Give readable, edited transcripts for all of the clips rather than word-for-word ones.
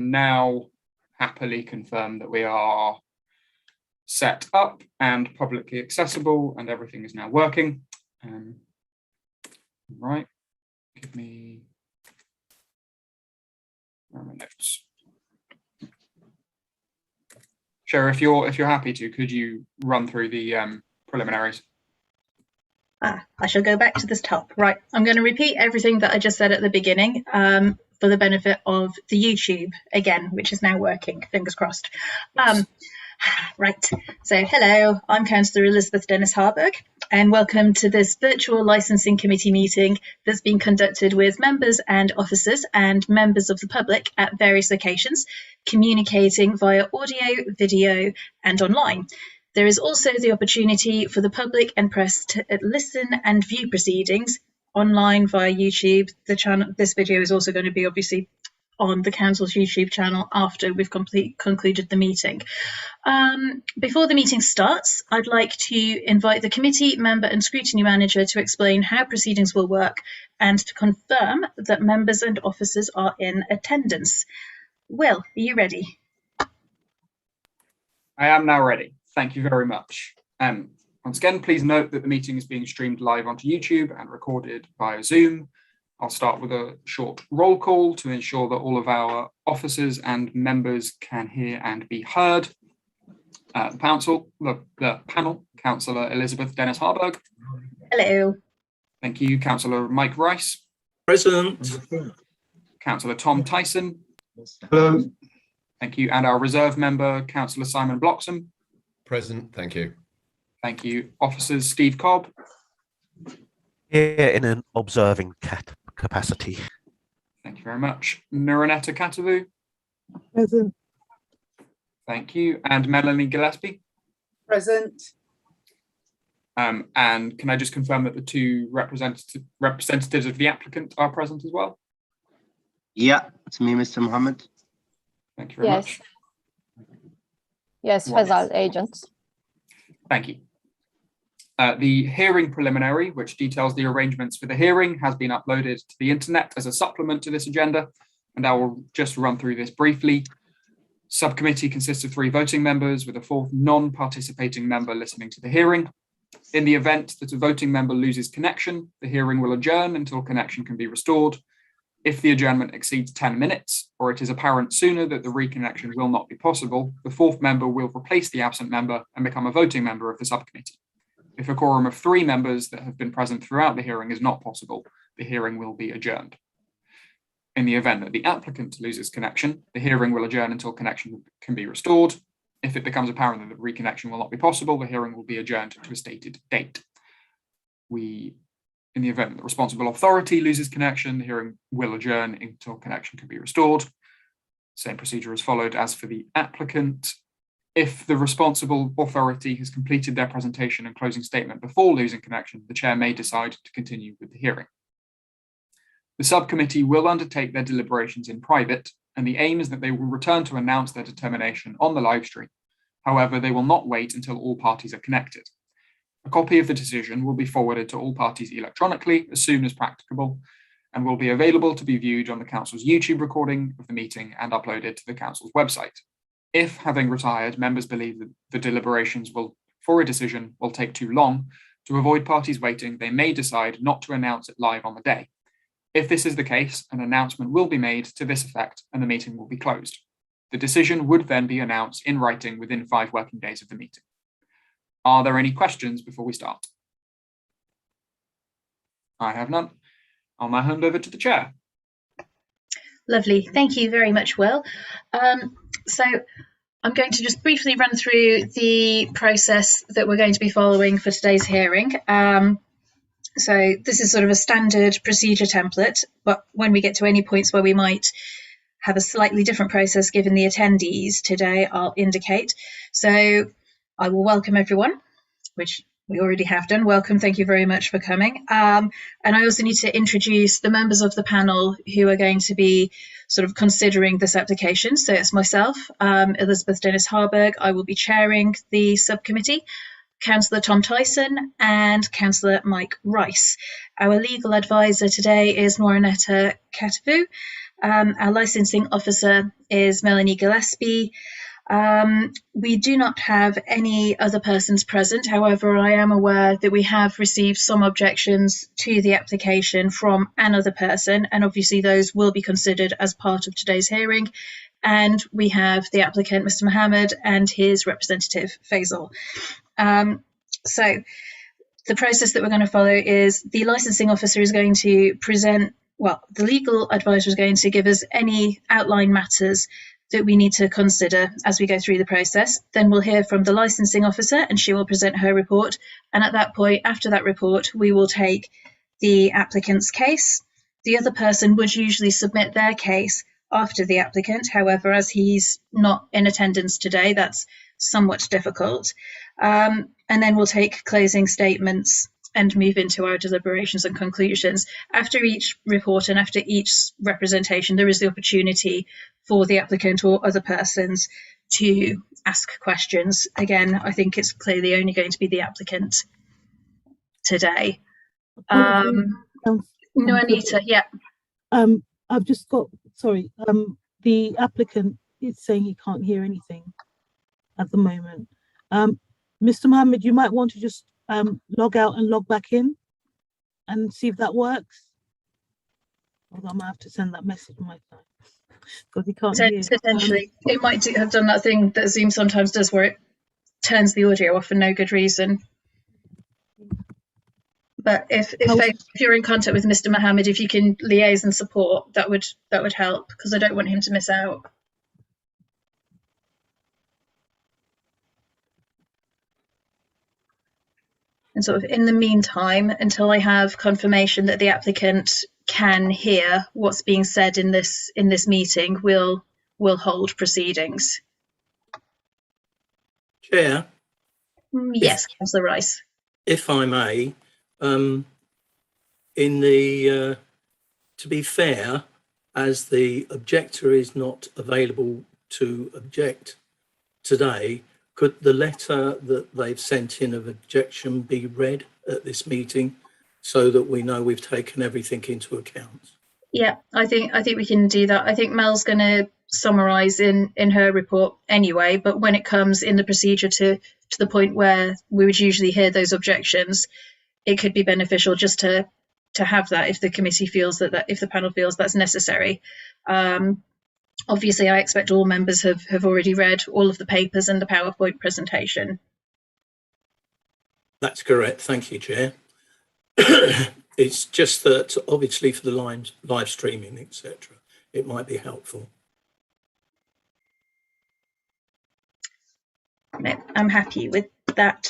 now happily confirm that we are set up and publicly accessible and everything is now working. Right, give me my notes. Sherry, if you're happy to, could you run through the preliminaries? I shall go back to the top. Right, I'm going to repeat everything that I just said at the beginning for the benefit of the YouTube again, which is now working, fingers crossed. Yes. Right, so hello, I'm Councillor Elizabeth Dennis-Harburg, and welcome to this virtual licensing committee meeting that's been conducted with members and officers and members of the public at various locations, communicating via audio, video and online. There is also the opportunity for the public and press to listen and view proceedings online via YouTube. The channel, this video is also going to be obviously on the Council's YouTube channel after we've concluded the meeting. Before the meeting starts, I'd like to invite the committee member and scrutiny manager to explain how proceedings will work and to confirm that members and officers are in attendance. Will, are you ready? I am now ready. Thank you very much. Once again, please note that the meeting is being streamed live onto YouTube and recorded via Zoom. I'll start with a short roll call to ensure that all of our officers and members can hear and be heard. The panel, Councillor Elizabeth Dennis-Harburg. Hello. Thank you. Councillor Mike Rice. Present. Councillor Tom Tyson. Hello. Thank you. And our reserve member, Councillor Simon Bloxham. Present, thank you. Thank you. Officers Steve Cobb. Here in an observing capacity. Thank you very much. Nuranetta Katavu. Present. Thank you. And Melanie Gillespie. Present. And can I just confirm that the two representatives of the applicant are present as well? Yeah, it's me, Mr. Mohammed. Thank you very much. Yes, Faisal, agents. Thank you. The hearing preliminary, which details the arrangements for the hearing, has been uploaded to the internet as a supplement to this agenda, and I will just run through this briefly. Subcommittee consists of 3 voting members with a 4th non-participating member listening to the hearing. In the event that a voting member loses connection, the hearing will adjourn until connection can be restored. If the adjournment exceeds 10 minutes, or it is apparent sooner that the reconnection will not be possible, the 4th member will replace the absent member and become a voting member of the subcommittee. If a quorum of 3 members that have been present throughout the hearing is not possible, the hearing will be adjourned. In the event that the applicant loses connection, the hearing will adjourn until connection can be restored. If it becomes apparent that the reconnection will not be possible, the hearing will be adjourned to a stated date. In the event that the responsible authority loses connection, the hearing will adjourn until connection can be restored. Same procedure is followed as for the applicant. If the responsible authority has completed their presentation and closing statement before losing connection, the chair may decide to continue with the hearing. The subcommittee will undertake their deliberations in private, and the aim is that they will return to announce their determination on the live stream. However, they will not wait until all parties are connected. A copy of the decision will be forwarded to all parties electronically as soon as practicable and will be available to be viewed on the Council's YouTube recording of the meeting and uploaded to the Council's website. If, having retired, members believe that the deliberations for a decision will take too long, to avoid parties waiting, they may decide not to announce it live on the day. If this is the case, an announcement will be made to this effect and the meeting will be closed. The decision would then be announced in writing within 5 working days of the meeting. Are there any questions before we start? I have none. I'll now hand over to the chair. Lovely. Thank you very much, Will. So I'm going to just briefly run through the process that we're going to be following for today's hearing. So this is sort of a standard procedure template, but when we get to any points where we might have a slightly different process given the attendees today, I'll indicate. So I will welcome everyone, which we already have done. Welcome, thank you very much for coming. And I also need to introduce the members of the panel who are going to be sort of considering this application. So it's myself, Elizabeth Dennis-Harburg. I will be chairing the subcommittee, Councillor Tom Tyson and Councillor Mike Rice. Our legal advisor today is Nuranetta Katavu. Our licensing officer is Melanie Gillespie. We do not have any other persons present. However, I am aware that we have received some objections to the application from another person, and obviously those will be considered as part of today's hearing. And we have the applicant, Mr. Mohammed, and his representative, Faisal. So the process that we're going to follow is the licensing officer is going to present, well, the legal advisor is going to give us any outline matters that we need to consider as we go through the process. Then we'll hear from the licensing officer and she will present her report. And at that point, after that report, we will take the applicant's case. The other person would usually submit their case after the applicant. However, as he's not in attendance today, that's somewhat difficult. And then we'll take closing statements and move into our deliberations and conclusions. After each report and after each representation, there is the opportunity for the applicant or other persons to ask questions. Again, I think it's clearly only going to be the applicant today. No, Anita, yeah. I've just got, sorry, the applicant is saying he can't hear anything at the moment. Mr. Mohammed, you might want to just log out and log back in and see if that works. Although I might have to send that message my time because he can't hear. Potentially, it might have done that thing that Zoom sometimes does where it turns the audio off for no good reason. But if you're in contact with Mr. Mohammed, if you can liaise and support, that would help, because I don't want him to miss out. And sort of in the meantime, until I have confirmation that the applicant can hear what's being said in this meeting, we'll hold proceedings. Chair, Yes, Councillor Rice. if I may, in the to be fair, as the objector is not available to object today, could the letter that they've sent in of objection be read at this meeting so that we know we've taken everything into account? Yeah, I think we can do that. I think Mel's going to summarise in her report anyway, but when it comes in the procedure to the point where we would usually hear those objections, it could be beneficial just to have that if the committee feels that if the panel feels that's necessary. Obviously, I expect all members have already read all of the papers and the PowerPoint presentation. That's correct. Thank you, Chair. It's just that obviously for the live streaming, etc., it might be helpful. No, I'm happy with that.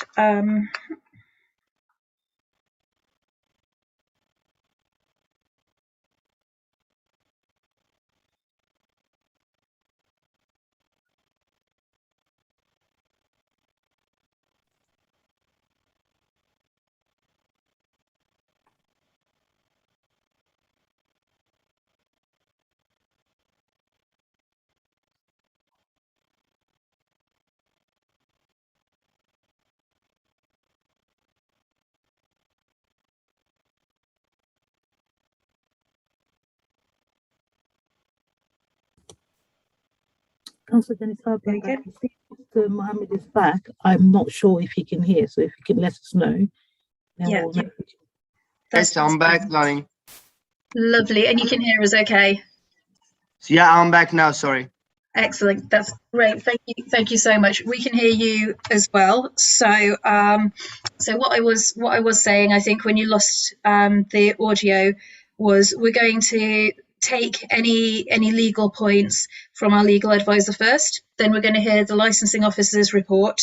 Councillor Dennis Harburg, I can see Mr. Mohammed is back. I'm not sure if he can hear, so if he can let us know. Yeah. Yes, I'm back, Lonnie. Lovely. And you can hear us okay? Yeah, I'm back now, sorry. Excellent. That's great. Thank you so much. We can hear you as well. So what I was saying, I think when you lost the audio, was we're going to take any legal points from our legal advisor first. Then we're going to hear the licensing officer's report.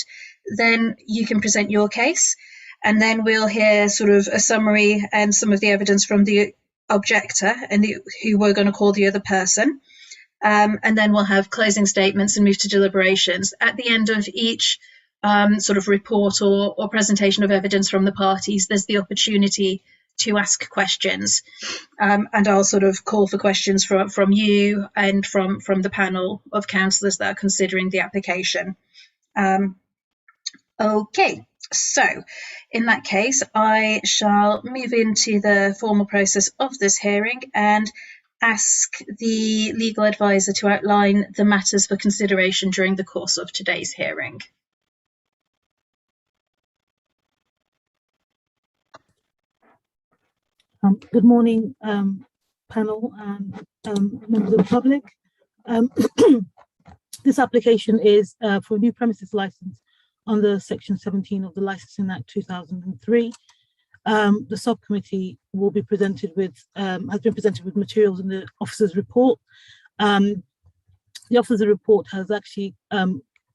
Then you can present your case, and then we'll hear sort of a summary and some of the evidence from the objector and who we're going to call the other person. And then we'll have closing statements and move to deliberations. At the end of each sort of report or presentation of evidence from the parties, there's the opportunity to ask questions. And I'll sort of call for questions from you and from the panel of councillors that are considering the application. Okay, so in that case, I shall move into the formal process of this hearing, and ask the legal advisor to outline the matters for consideration during the course of today's hearing. Good morning, panel and members of the public. This application is for a new premises license under Section 17 of the Licensing Act 2003. The subcommittee will be presented with, has been presented with materials in the officer's report. The officer's report has actually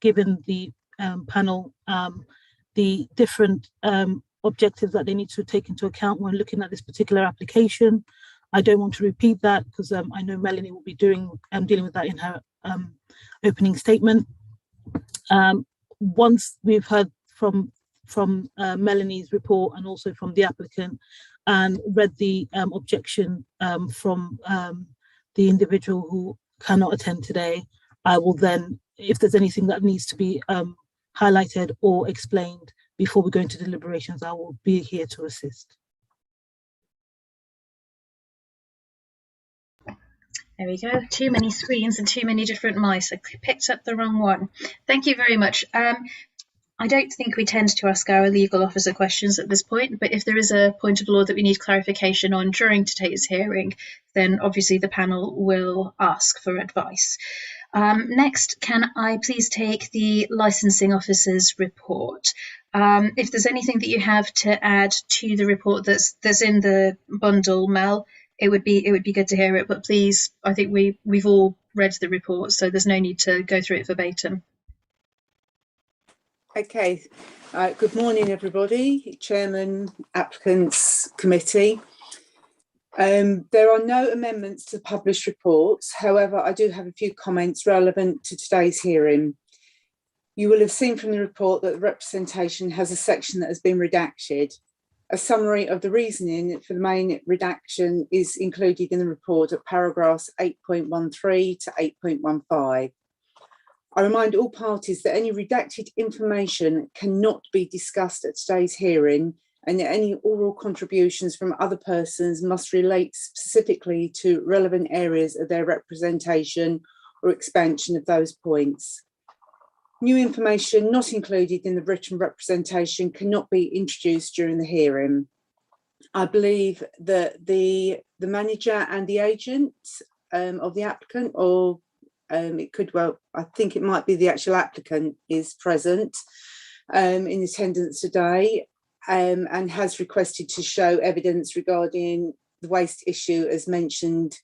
given the panel the different objectives that they need to take into account when looking at this particular application. I don't want to repeat that because I know Melanie will be dealing with that in her opening statement. Once we've heard from Melanie's report and also from the applicant and read the objection from the individual who cannot attend today, I will then, if there's anything that needs to be highlighted or explained before we go into deliberations, I will be here to assist. There we go. Too many screens and too many different mice. I picked up the wrong one. Thank you very much. I don't think we tend to ask our legal officer questions at this point, but if there is a point of law that we need clarification on during today's hearing, then obviously the panel will ask for advice. Next, can I please take the licensing officer's report? If there's anything that you have to add to the report that's in the bundle, Mel, it would be good to hear it. But please, I think we've all read the report, so there's no need to go through it verbatim. Okay, good morning everybody, Chairman, Applicants Committee. There are no amendments to the published reports. However, I do have a few comments relevant to today's hearing. You will have seen from the report that the representation has a section that has been redacted. A summary of the reasoning for the main redaction is included in the report at paragraphs 8.13 to 8.15. I remind all parties that any redacted information cannot be discussed at today's hearing, and that any oral contributions from other persons must relate specifically to relevant areas of their representation or expansion of those points. New information not included in the written representation cannot be introduced during the hearing. I believe that the manager and the agent of the applicant, or it could, well, I think it might be the actual applicant, is present in attendance today and has requested to show evidence regarding the waste issue as mentioned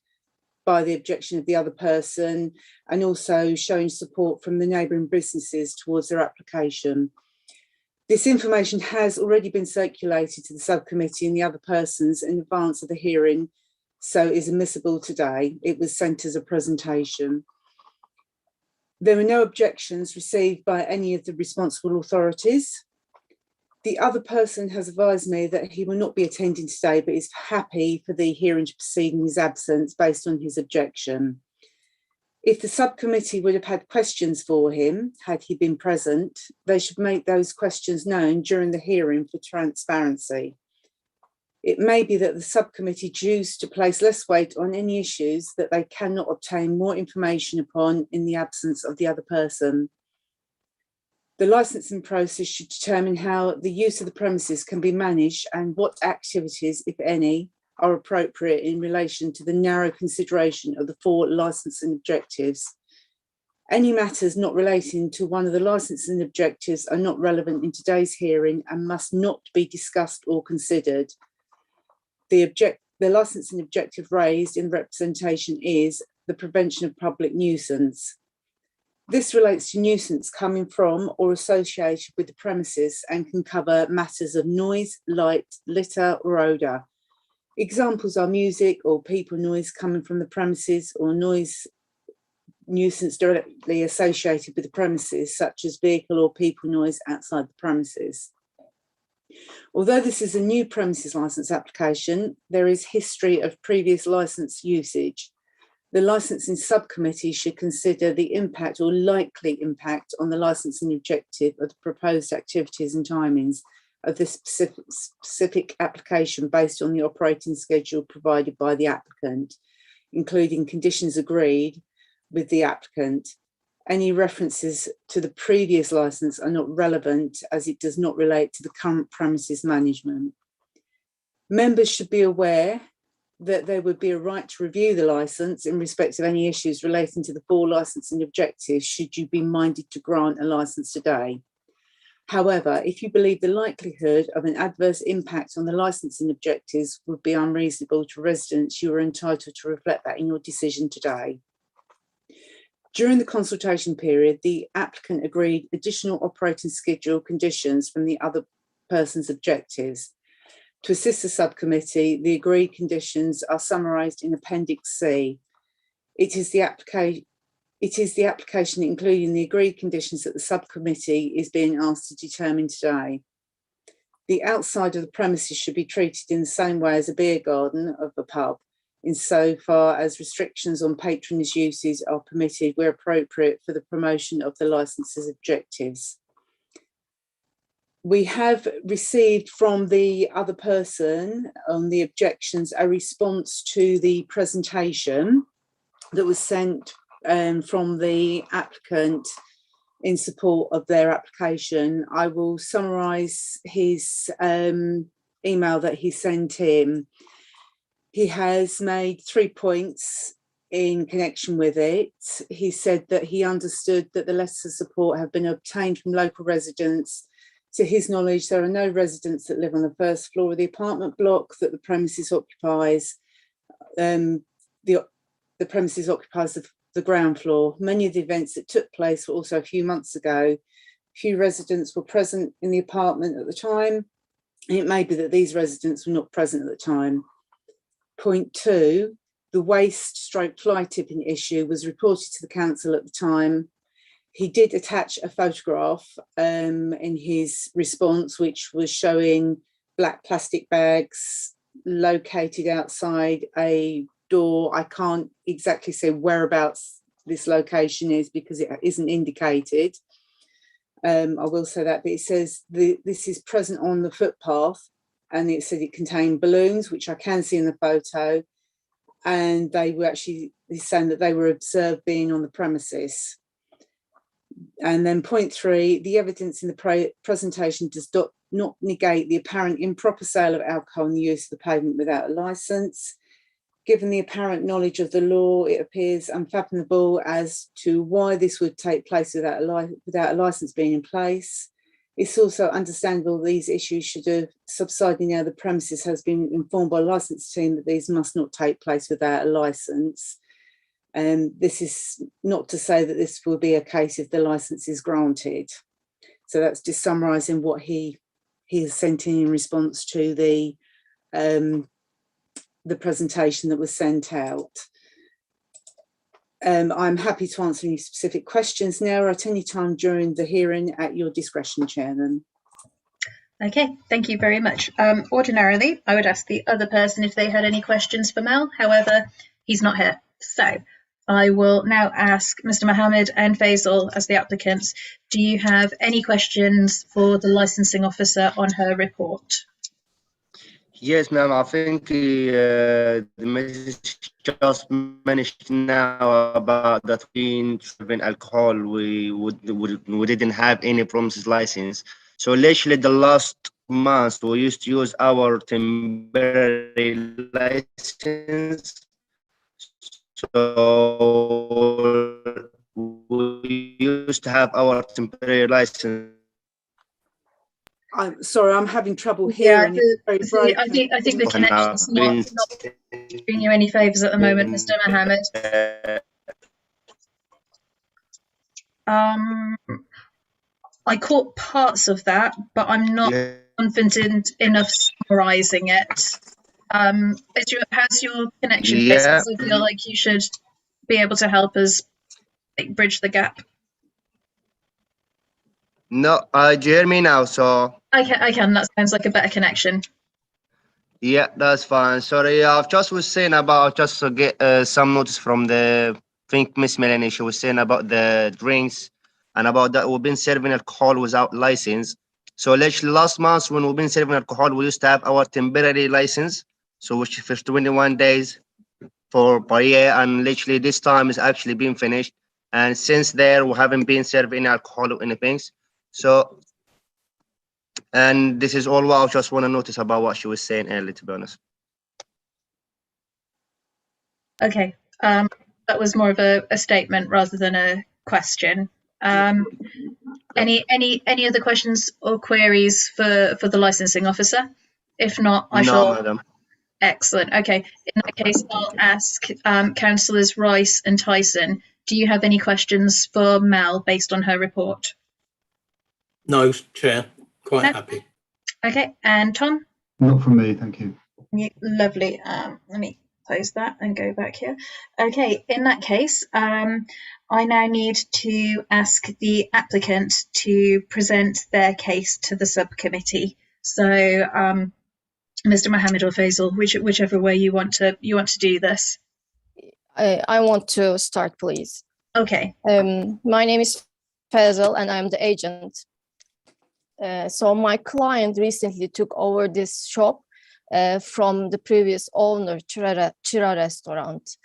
by the objection of the other person, and also showing support from the neighbouring businesses towards their application. This information has already been circulated to the subcommittee and the other persons in advance of the hearing, so is admissible today. It was sent as a presentation. There were no objections received by any of the responsible authorities. The other person has advised me that he will not be attending today, but is happy for the hearing to proceed in his absence based on his objection. If the subcommittee would have had questions for him, had he been present, they should make those questions known during the hearing for transparency. It may be that the subcommittee choose to place less weight on any issues that they cannot obtain more information upon in the absence of the other person. The licensing process should determine how the use of the premises can be managed and what activities, if any, are appropriate in relation to the narrow consideration of the 4 licensing objectives. Any matters not relating to one of the licensing objectives are not relevant in today's hearing and must not be discussed or considered. The licensing objective raised in representation is the prevention of public nuisance. This relates to nuisance coming from or associated with the premises and can cover matters of noise, light, litter or odour. Examples are music or people noise coming from the premises, or noise nuisance directly associated with the premises, such as vehicle or people noise outside the premises. Although this is a new premises licence application, there is history of previous licence usage. The licensing subcommittee should consider the impact or likely impact on the licensing objective of the proposed activities and timings of this specific application based on the operating schedule provided by the applicant. including conditions agreed with the applicant. Any references to the previous licence are not relevant as it does not relate to the current premises management. Members should be aware that there would be a right to review the licence in respect of any issues relating to the full licensing objectives should you be minded to grant a licence today. However, if you believe the likelihood of an adverse impact on the licensing objectives would be unreasonable to residents, you are entitled to reflect that in your decision today. During the consultation period, the applicant agreed additional operating schedule conditions from the other person's objectives. To assist the subcommittee, the agreed conditions are summarised in Appendix C. It is the application including the agreed conditions that the subcommittee is being asked to determine today. The outside of the premises should be treated in the same way as a beer garden of a pub, insofar as restrictions on patronage uses are permitted where appropriate for the promotion of the licence's objectives. We have received from the other person on the objections a response to the presentation that was sent from the applicant in support of their application. I will summarise his email that he sent in. He has made 3 points in connection with it. He said that he understood that the letters of support have been obtained from local residents. To his knowledge, there are no residents that live on the first floor of the apartment block that the premises occupies. The premises occupies the ground floor. Many of the events that took place were also a few months ago. Few residents were present in the apartment at the time. It may be that these residents were not present at the time. Point 2, the waste/fly tipping issue was reported to the council at the time. He did attach a photograph in his response, which was showing black plastic bags located outside a door. I can't exactly say whereabouts this location is because it isn't indicated. I will say that, but it says this is present on the footpath, and it said it contained balloons, which I can see in the photo, and they were actually saying that they were observed being on the premises. And then point 3, the evidence in the presentation does not negate the apparent improper sale of alcohol and the use of the pavement without a licence. Given the apparent knowledge of the law, it appears unfathomable as to why this would take place without a licence being in place. It's also understandable these issues should have subsided now the premises has been informed by a licence team that these must not take place without a licence. And this is not to say that this will be a case if the licence is granted. So that's just summarising what he has sent in response to the presentation that was sent out. I'm happy to answer any specific questions now or at any time during the hearing at your discretion, Chairman. Okay, thank you very much. Ordinarily, I would ask the other person if they had any questions for Mel. However, he's not here. So I will now ask Mr. Mohammed and Faisal as the applicants. Do you have any questions for the licensing officer on her report? Yes, ma'am. I think the message just mentioned now about that in serving alcohol, we didn't have any premises license. So literally the last month we used to use our temporary license. So we used to have our temporary license. I'm sorry, I'm having trouble hearing. I think the connection's not doing you any favours at the moment, Mr. Mohammed. I caught parts of that, but I'm not confident enough summarising it. How's your connection? Yeah. I feel like you should be able to help us bridge the gap. No, do you hear me now? So I can. That sounds like a better connection. yeah, that's fine. Sorry, I just was saying about just to get some notice from the Miss Melanie. She was saying about the drinks and about that we've been serving alcohol without license. So literally last month when we've been serving alcohol, we used to have our temporary license. So which for 21 days, for per year, and literally this time is actually been finished. And since there, we haven't been served any alcohol or anything. So, and this is all what I just want to notice about what she was saying earlier, to be honest. Okay, that was more of a statement rather than a question. Any other questions or queries for the licensing officer? If not, I shall. No, madam. Excellent. Okay, in that case, I'll ask councillors Rice and Tyson. Do you have any questions for Mel based on her report? No, Chair, quite No? happy. Okay, and Tom? Not from me, thank you. Lovely. Let me close that and go back here. Okay, in that case, I now need to ask the applicant to present their case to the subcommittee. So, Mr. Mohammed or Faisal, whichever way you want to do this. I want to start, please. Okay. My name is Faisal and I'm the agent. So my client recently took over this shop from the previous owner, Chira Restaurant.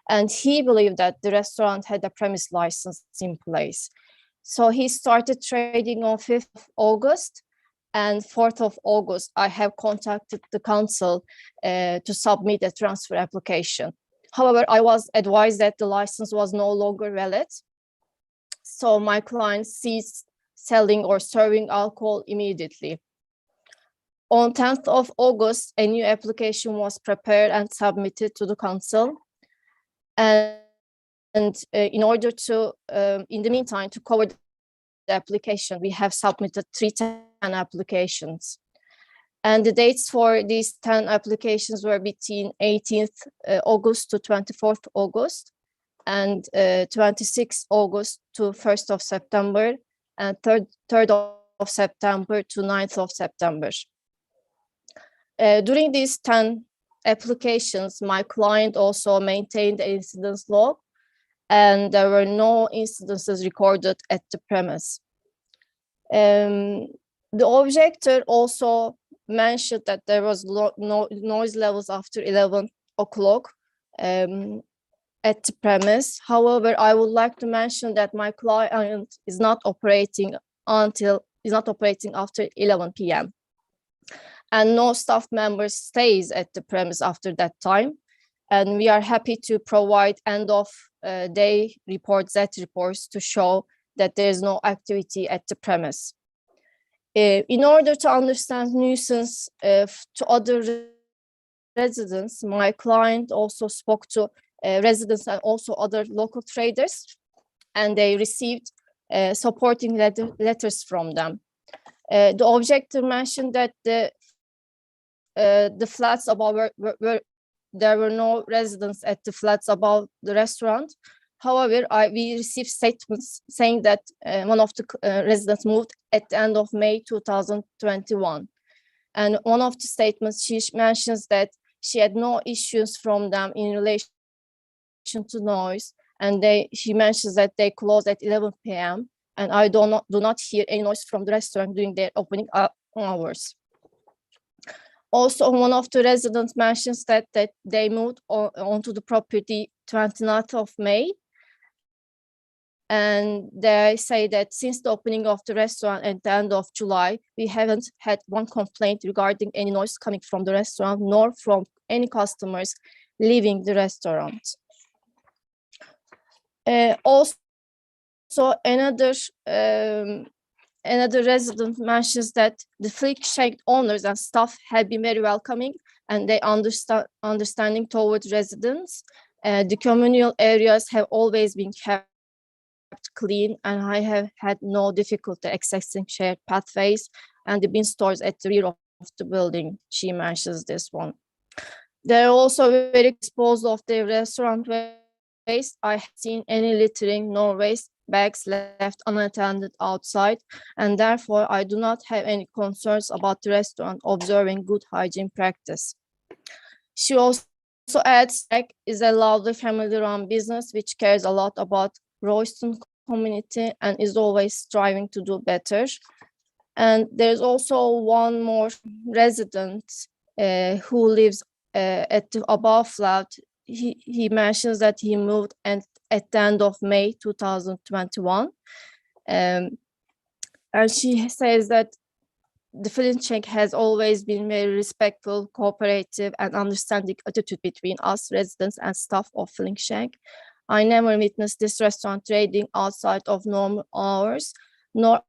And he believed that the restaurant had a premise license in place. So he started trading on 5th of August. And 4th of August, I have contacted the council to submit a transfer application. However, I was advised that the license was no longer valid. So my client ceased selling or serving alcohol immediately. On 10th of August, a new application was prepared and submitted to the council. And in order to, in the meantime, to cover the application, we have submitted 10 applications. And the dates for these 10 applications were between 18th August to 24th August, and 26th August to 1st of September, and 3rd of September to 9th of September. During these 10 applications, my client also maintained an incidence log, and there were no incidences recorded at the premise. The objector also mentioned that there was no noise levels after 11 o'clock at the premise. However, I would like to mention that my client is not operating after 11 p.m. and no staff members stays at the premise after that time. And we are happy to provide end of day reports, Z reports, to show that there is no activity at the premise. In order to understand nuisance to other residents, my client also spoke to residents and also other local traders, and they received supporting letters from them. The objector mentioned that the flats above there were no residents at the flats above the restaurant. However, we received statements saying that one of the residents moved at the end of May 2021. And one of the statements, she mentions that she had no issues from them in relation to noise. And she mentions that they closed at 11 p.m. and I do not hear any noise from the restaurant during their opening hours. Also, one of the residents mentions that they moved onto the property 29th of May. And they say that since the opening of the restaurant at the end of July, we haven't had one complaint regarding any noise coming from the restaurant, nor from any customers leaving the restaurant. Also, another resident mentions that the Flick Shack owners and staff have been very welcoming and they understanding towards residents. The communal areas have always been kept clean, and I have had no difficulty accessing shared pathways and the bin stores at the rear of the building. She mentions this one. They're also very exposed of their restaurant waste. I have seen any littering, no waste bags left unattended outside, and therefore I do not have any concerns about the restaurant observing good hygiene practice. She also adds that is a lovely family-run business which cares a lot about Royston community and is always striving to do better. And there's also one more resident who lives at the above flat. he mentions that he moved at the end of May 2021. And she says that the Flintcheck has always been very respectful, cooperative, and understanding attitude between us residents and staff of Flintcheck. I never witnessed this restaurant trading outside of normal hours, nor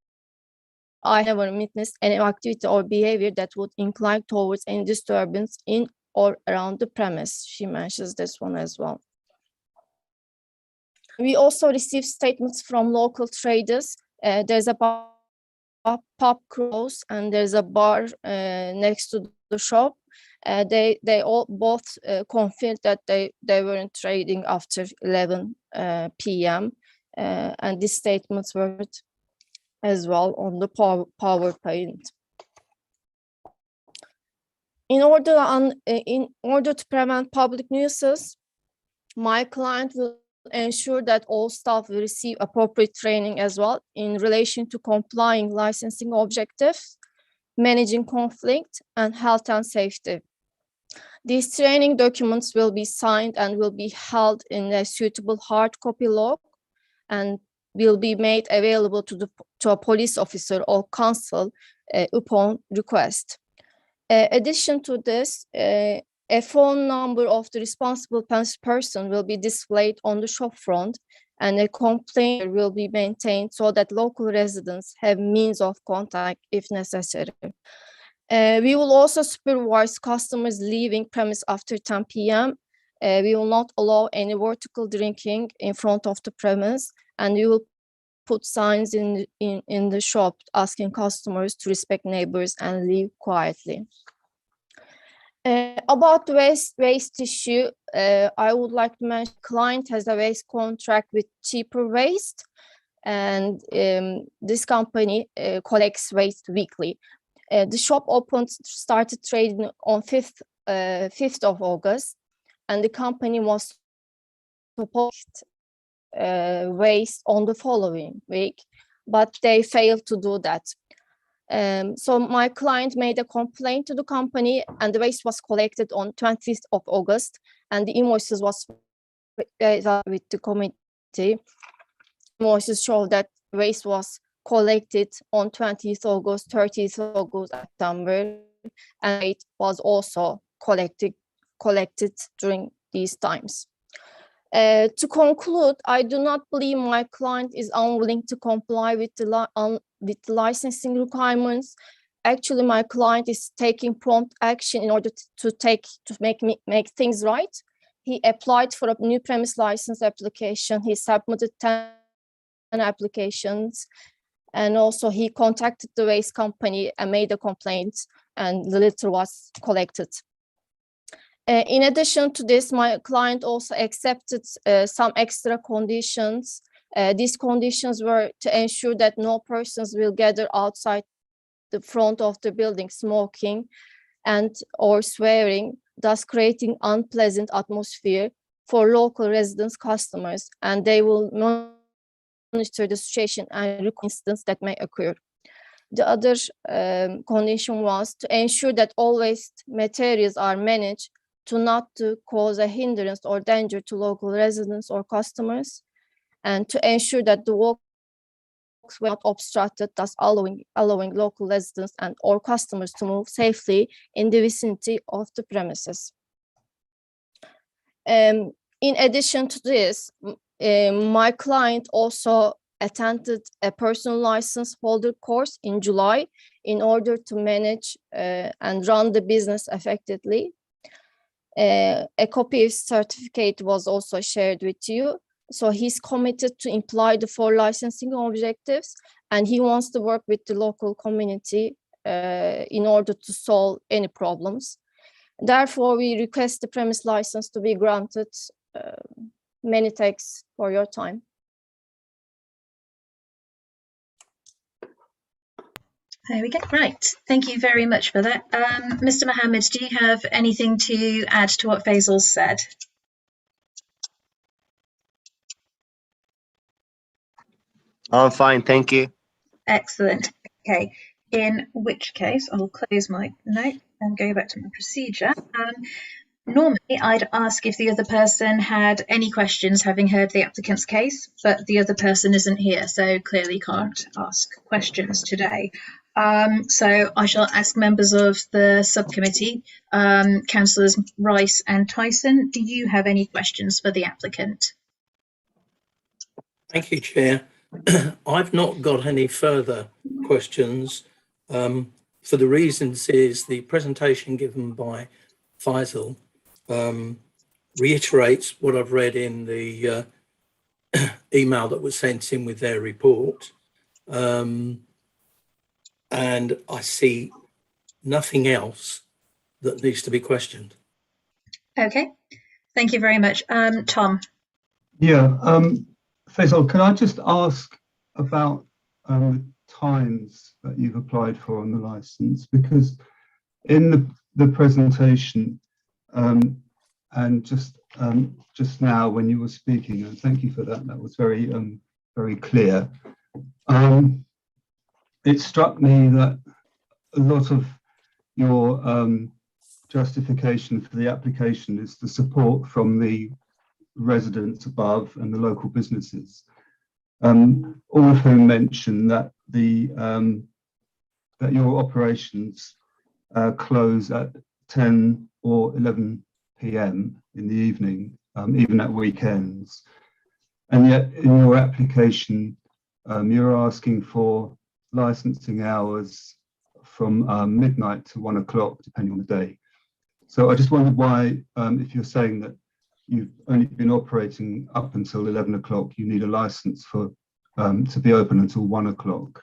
I never witnessed any activity or behavior that would incline towards any disturbance in or around the premise. She mentions this one as well. We also received statements from local traders. There's a pub close and there's a bar next to the shop. They all both confirmed that they weren't trading after 11 p.m. And these statements were as well on the PowerPoint. In order to prevent public nuisance, my client will ensure that all staff will receive appropriate training as well in relation to complying licensing objectives, managing conflict, and health and safety. These training documents will be signed and will be held in a suitable hard copy log and will be made available to a police officer or constable upon request. Addition to this, a phone number of the responsible person will be displayed on the shop front, and a complaint will be maintained so that local residents have means of contact if necessary. We will also supervise customers leaving premise after 10 p.m. We will not allow any vertical drinking in front of the premise, and we will put signs in the shop asking customers to respect neighbors and leave quietly. About the waste issue, I would like to mention the client has a waste contract with Cheaper Waste, and this company collects waste weekly. The shop started trading on 5th of August, and the company was supposed waste on the following week, but they failed to do that. So my client made a complaint to the company, and the waste was collected on 20th of August, and the invoices was with the committee. Invoices show that waste was collected on 20th August, 30th August, September, and it was also collected during these times. To conclude, I do not believe my client is unwilling to comply with the licensing requirements. Actually, my client is taking prompt action in order to make things right. He applied for a new premise license application. He submitted 10 applications, and also he contacted the waste company and made a complaint, and the litter was collected. In addition to this, my client also accepted some extra conditions. These conditions were to ensure that no persons will gather outside the front of the building smoking and or swearing, thus creating unpleasant atmosphere for local residents, customers, and they will monitor the situation and incidents that may occur. The other condition was to ensure that all waste materials are managed to not to cause a hindrance or danger to local residents or customers, and to ensure that the walks were not obstructed, thus allowing local residents and or customers to move safely in the vicinity of the premises. In addition to this, my client also attended a personal license holder course in July in order to manage and run the business effectively. A copy of certificate was also shared with you. So he's committed to imply the 4 licensing objectives, and he wants to work with the local community in order to solve any problems. Therefore, we request the premise license to be granted. Many thanks for your time. There we go. Right. Thank you very much for that. Mr. Mohammed, do you have anything to add to what Faisal said? I'm fine, thank you. Excellent. Okay. In which case, I'll close my note and go back to my procedure. Normally, I'd ask if the other person had any questions having heard the applicant's case, but the other person isn't here, so clearly can't ask questions today. So I shall ask members of the subcommittee, Councillors Rice and Tyson, do you have any questions for the applicant? Thank you, Chair. I've not got any further questions. For the reasons is the presentation given by Faisal reiterates what I've read in the email that was sent in with their report. And I see nothing else that needs to be questioned. Okay, thank you very much. Tom. Yeah, Faisal, can I just ask about the times that you've applied for on the license? Because in the presentation and just now when you were speaking, and thank you for that, that was very very clear. It struck me that a lot of your justification for the application is the support from the residents above and the local businesses, all of whom mention that that your operations close at 10 or 11 p.m. in the evening, even at weekends. And yet in your application, you're asking for licensing hours from midnight to 1 o'clock, depending on the day. So I just wondered why, if you're saying that you've only been operating up until 11 o'clock, you need a license for to be open until 1 o'clock.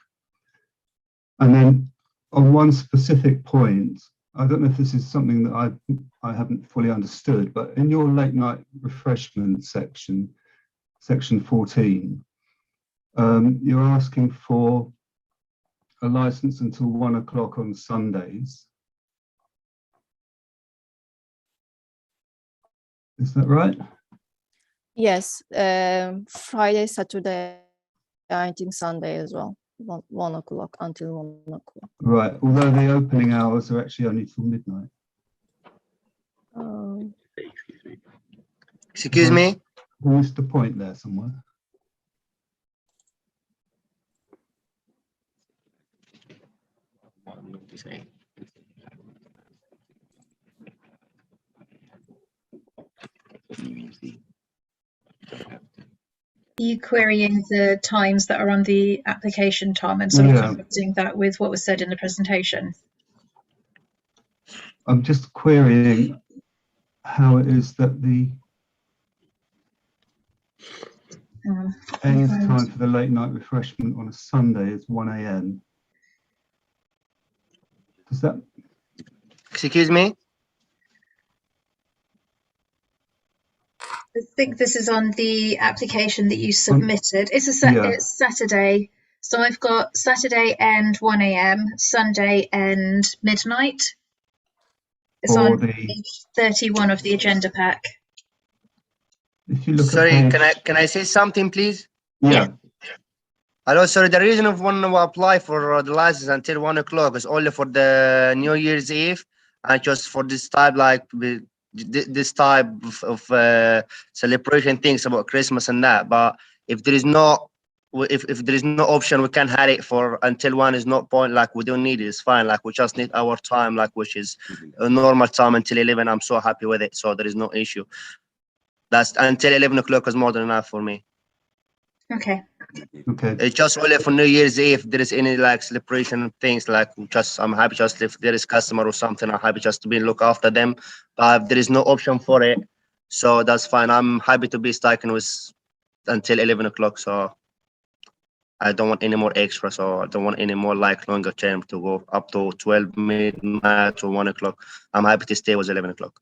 And then on one specific point, I don't know if this is something that I haven't fully understood, but in your late night refreshment section 14, you're asking for a license until 1 o'clock on Sundays. Is that right? Yes, Friday, Saturday, I think Sunday as well. 1 o'clock until 1 o'clock. Right, although the opening hours are actually only till midnight. Excuse me? I missed the point there somewhere. Are you querying the times that are on the application, Tom, and sort of confusing that with what was said in the presentation? I'm just querying how it is that the end time for the late night refreshment on a Sunday is 1 a.m. Does that? Excuse me? I think this is on the application that you submitted. It's it's Saturday. So I've got Saturday end 1 a.m., Sunday end midnight. It's on page 31 of the agenda pack. If you look Sorry, at can I say something, please? Yeah. Hello, sorry. The reason of when we apply for the license until 1 o'clock is only for the New Year's Eve, and just for this type, like this type of celebration things about Christmas and that. But if there is no option, we can have it for until 1 is not point. Like we don't need it. It's fine. Like we just need our time, like which is a normal time until 11. I'm so happy with it. So there is no issue. That's until 11 o'clock is more than enough for me. Okay. Okay. It's just only for New Year's Eve. If there is any like celebration things, like I'm happy just if there is customer or something, I'm happy just to be look after them. But if there is no option for it, so that's fine. I'm happy to be stuck with until 11 o'clock. So I don't want any more extra. So I don't want any more like longer term to go up to 12 midnight or 1 o'clock. I'm happy to stay with 11 o'clock.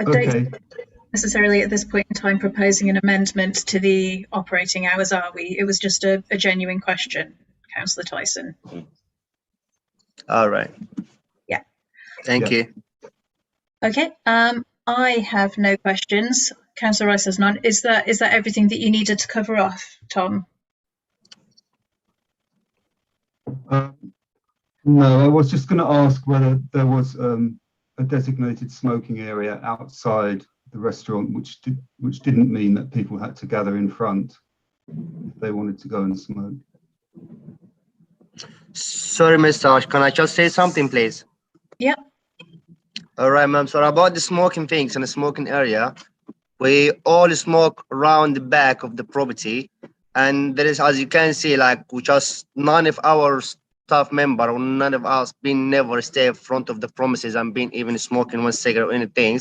I don't necessarily at this point in time proposing an amendment to the operating hours, are we? It was just a genuine question, Councillor Tyson. All right. Yeah. Thank you. Okay. I have no questions. Councillor Rice has none. Is that everything that you needed to cover off, Tom? No, I was just going to ask whether there was a designated smoking area outside the restaurant, which didn't mean that people had to gather in front if they wanted to go and smoke. Sorry, Mr. Ash, can I just say something, please? Yeah. All right, ma'am. So about the smoking things and the smoking area, we all smoke around the back of the property, and there is, as you can see, like we just none of our staff member or none of us been never stay in front of the premises and been even smoking one cigarette or anything,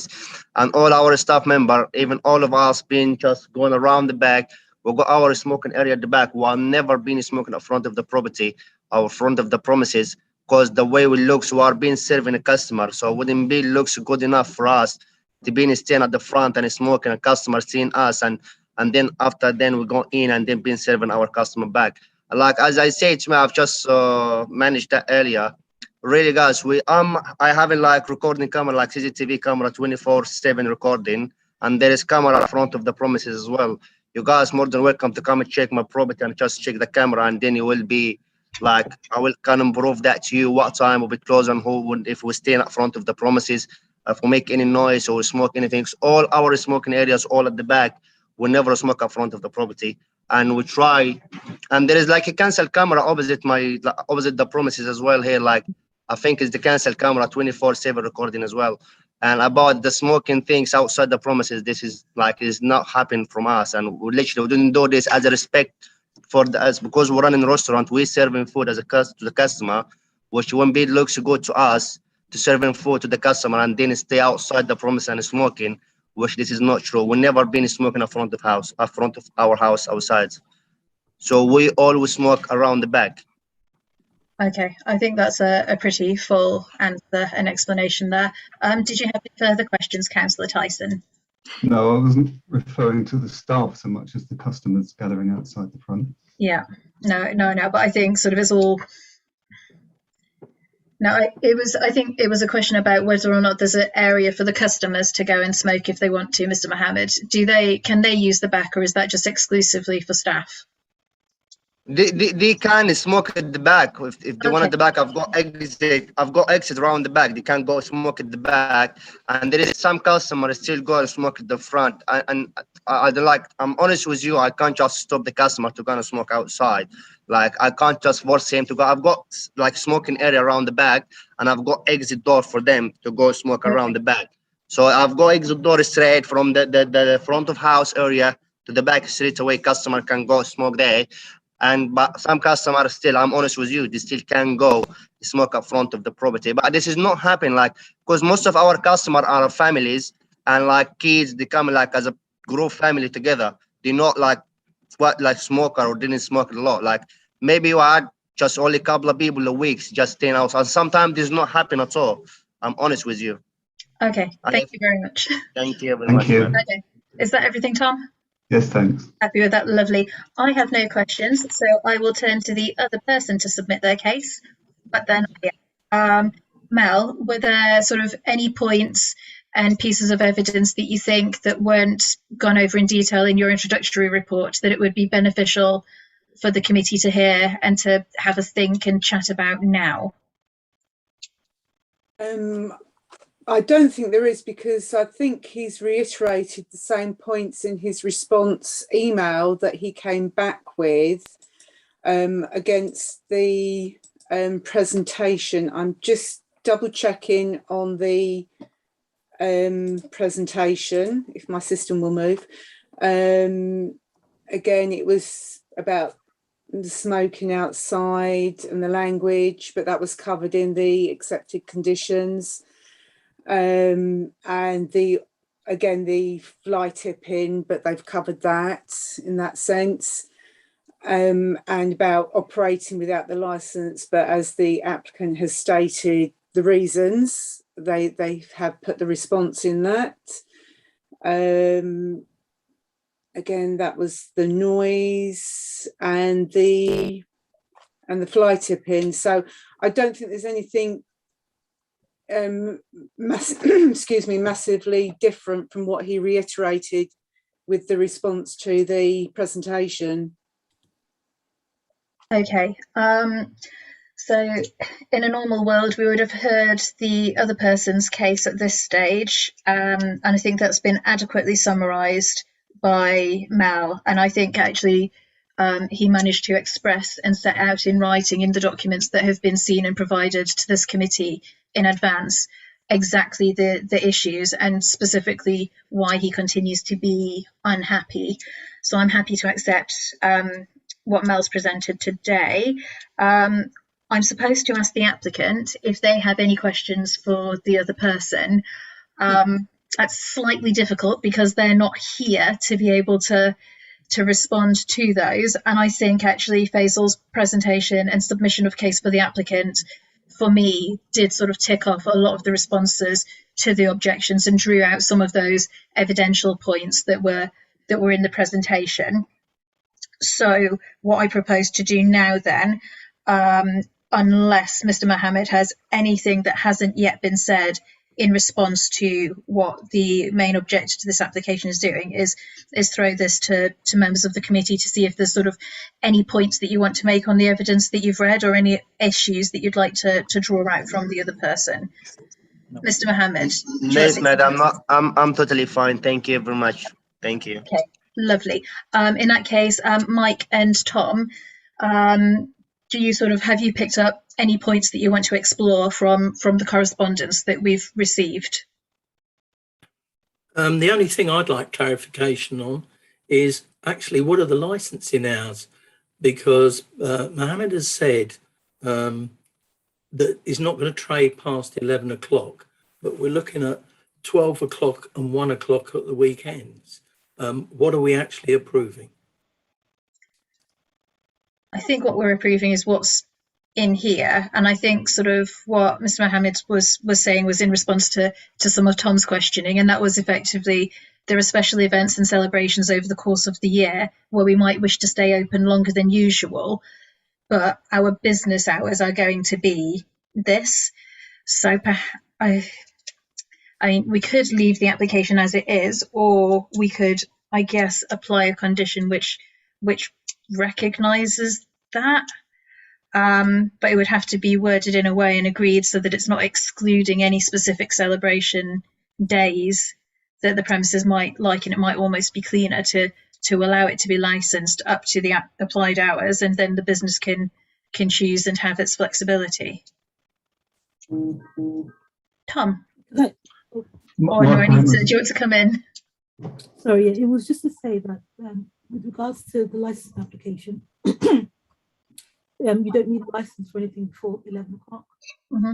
and all our staff member, even all of us, been just going around the back. We got our smoking area at the back. We have never been smoking in front of the property or front of the premises, because the way we look, we are being serving a customer, so it wouldn't be looks good enough for us to be staying at the front and smoking, a customer seeing us, and then after then we go in and then been serving our customer back. Like as I said to me, I've just managed that earlier. Really, guys, I have a like recording camera, like CCTV camera, 24/7 recording, and there is camera in front of the premises as well. You guys more than welcome to come and check my property and just check the camera, and then you will be like, I will kind of prove that to you what time will be closed and who would, if we stay in front of the premises. If we make any noise or smoke anything, all our smoking areas all at the back, we never smoke up front of the property, and we try. And there is like a cancel camera opposite opposite the premises as well here. Like I think it's the cancel camera 24/7 recording as well. And about the smoking things outside the premises, this is like is not happening from us, and we literally didn't do this as a respect for us, because we're running a restaurant, we're serving food as to the customer, which when it looks good to us to serving food to the customer and then stay outside the premise and smoking, which this is not true. We've never been smoking in front of our house outside. So we always smoke around the back. Okay, I think that's a pretty full answer and explanation there. Did you have any further questions, Councillor Tyson? No, I wasn't referring to the staff so much as the customers gathering outside the front. Yeah, no, but I think sort of it's all. No, I think it was a question about whether or not there's an area for the customers to go and smoke if they want to, Mr. Mohammed. Can they use the back, or is that just exclusively for staff? They can smoke at the back if they want at the back. I've got exit around the back. They can go smoke at the back, and there is some customers still go and smoke at the front. And I don't like. I'm honest with you. I can't just stop the customer to go and smoke outside. Like I can't just force him to go. I've got like smoking area around the back, and I've got exit door for them to go smoke around the back. So I've got exit door straight from the front of house area to the back straight away. Customer can go smoke there. But some customers still, I'm honest with you, they still can go smoke up front of the property. But this is not happening, like, because most of our customers are families, and like kids, they come like as a group family together. They're not like smoker or didn't smoke a lot. Like maybe you had just only a couple of people a week just staying out, and sometimes this not happen at all. I'm honest with you. Okay, thank you very much. Thank you very much. Okay, is that everything, Tom? Yes, thanks. Happy with that, lovely. I have no questions, so I will turn to the other person to submit their case. But then, Mel, were there sort of any points and pieces of evidence that you think that weren't gone over in detail in your introductory report that it would be beneficial for the committee to hear and to have a think and chat about now? I don't think there is, because I think he's reiterated the same points in his response email that he came back with against the presentation. I'm just double checking on the presentation, if my system will move. Again, it was about the smoking outside and the language, but that was covered in the accepted conditions. And the fly tipping, but they've covered that in that sense. And about operating without the license, but as the applicant has stated the reasons, they have put the response in that. Again, that was the noise and the fly tipping. So I don't think there's anything massively different from what he reiterated with the response to the presentation. Okay. So in a normal world, we would have heard the other person's case at this stage. And I think that's been adequately summarised by Mal. And I think actually he managed to express and set out in writing in the documents that have been seen and provided to this committee in advance exactly the issues and specifically why he continues to be unhappy. So I'm happy to accept what Mel's presented today. I'm supposed to ask the applicant if they have any questions for the other person. That's slightly difficult because they're not here to be able to respond to those. And I think actually Faisal's presentation and submission of case for the applicant, for me, did sort of tick off a lot of the responses to the objections and drew out some of those evidential points that were in the presentation. So what I propose to do now then, unless Mr. Mohammed has anything that hasn't yet been said in response to what the main objector to this application is doing, is throw this to members of the committee to see if there's sort of any points that you want to make on the evidence that you've read or any issues that you'd like to draw out from the other person. Mr. Mohammed. Yes, madam, I'm totally fine. Thank you very much. Thank you. Okay, lovely. In that case, Mike and Tom, do you have you picked up any points that you want to explore from the correspondence that we've received? The only thing I'd like clarification on is actually what are the licensing hours? Because Mohammed has said that he's not going to trade past 11 o'clock, but we're looking at 12 o'clock and 1 o'clock at the weekends. What are we actually approving? I think what we're approving is what's in here, and I think sort of what Mr. Mohammed was saying was in response to some of Tom's questioning, and that was effectively there are special events and celebrations over the course of the year where we might wish to stay open longer than usual, but our business hours are going to be this. So I mean, we could leave the application as it is, or we could, I guess, apply a condition which recognises that. But it would have to be worded in a way and agreed so that it's not excluding any specific celebration days that the premises might like, and it might almost be cleaner to allow it to be licensed up to the applied hours, and then the business can choose and have its flexibility. Tom? Right. Oh, no, I need to, do you want to come in? Sorry, it was just to say that with regards to the license application, you don't need a license for anything before 11 o'clock. Mm-hmm.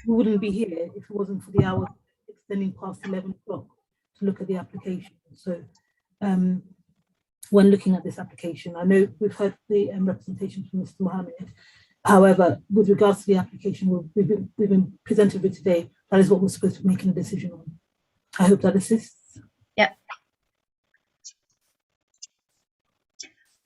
We wouldn't be here if it wasn't for the hour extending past 11 o'clock to look at the application. So when looking at this application, I know we've heard the representation from Mr. Mohammed. However, with regards to the application we've been presented with today, that is what we're supposed to be making a decision on. I hope that assists. Yeah.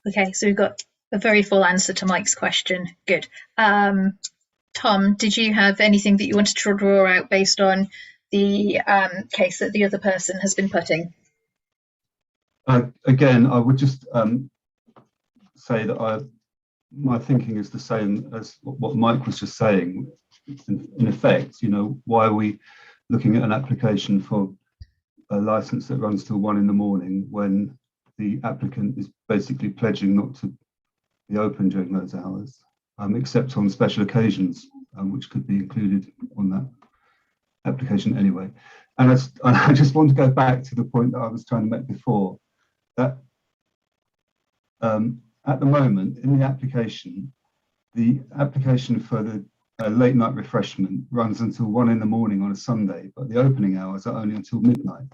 Okay, so we've got a very full answer to Mike's question. Good. Tom, did you have anything that you wanted to draw out based on the case that the other person has been putting? Again, I would just say that my thinking is the same as what Mike was just saying. In effect, why are we looking at an application for a license that runs till 1 in the morning when the applicant is basically pledging not to be open during those hours, except on special occasions, which could be included on that application anyway. And I just want to go back to the point that I was trying to make before, that at the moment in the application for the late night refreshment runs until 1 in the morning on a Sunday, but the opening hours are only until midnight.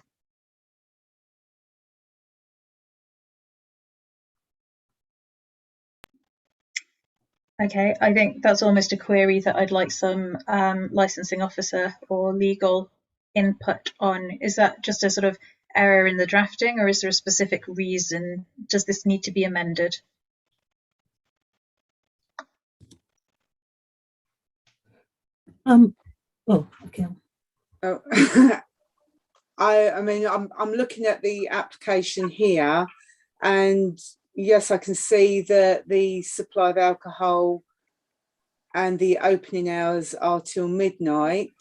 Okay, I think that's almost a query that I'd like some licensing officer or legal input on. Is that just a sort of error in the drafting, or is there a specific reason? Does this need to be amended? Oh, okay. Oh. I mean, I'm looking at the application here, and yes, I can see that the supply of alcohol and the opening hours are till midnight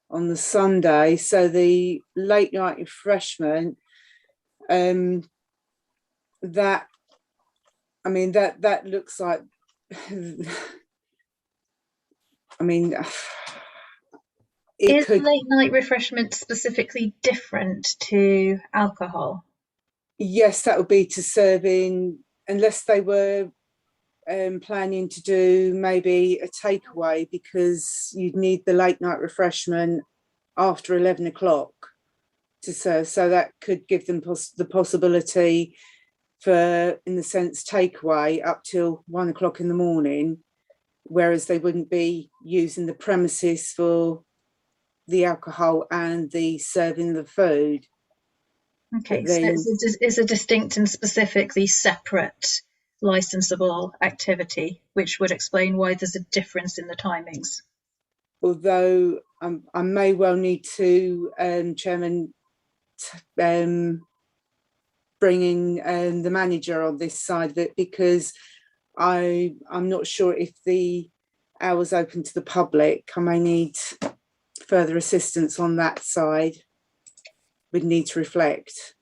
on the Sunday. So the late night refreshment, that looks like, I mean, is late night refreshment specifically different to alcohol? Yes, that would be to serve in, unless they were planning to do maybe a takeaway, because you'd need the late night refreshment after 11 o'clock to serve. So that could give them the possibility for, in the sense, takeaway up till 1 o'clock in the morning, whereas they wouldn't be using the premises for the alcohol and the serving the food. Okay, so it's a distinct and specifically separate licensable activity, which would explain why there's a difference in the timings. Although I may well need to, Chairman, bring in the manager on this side of it, because I'm not sure if the hours open to the public. I may need further assistance on that side. We'd need to reflect.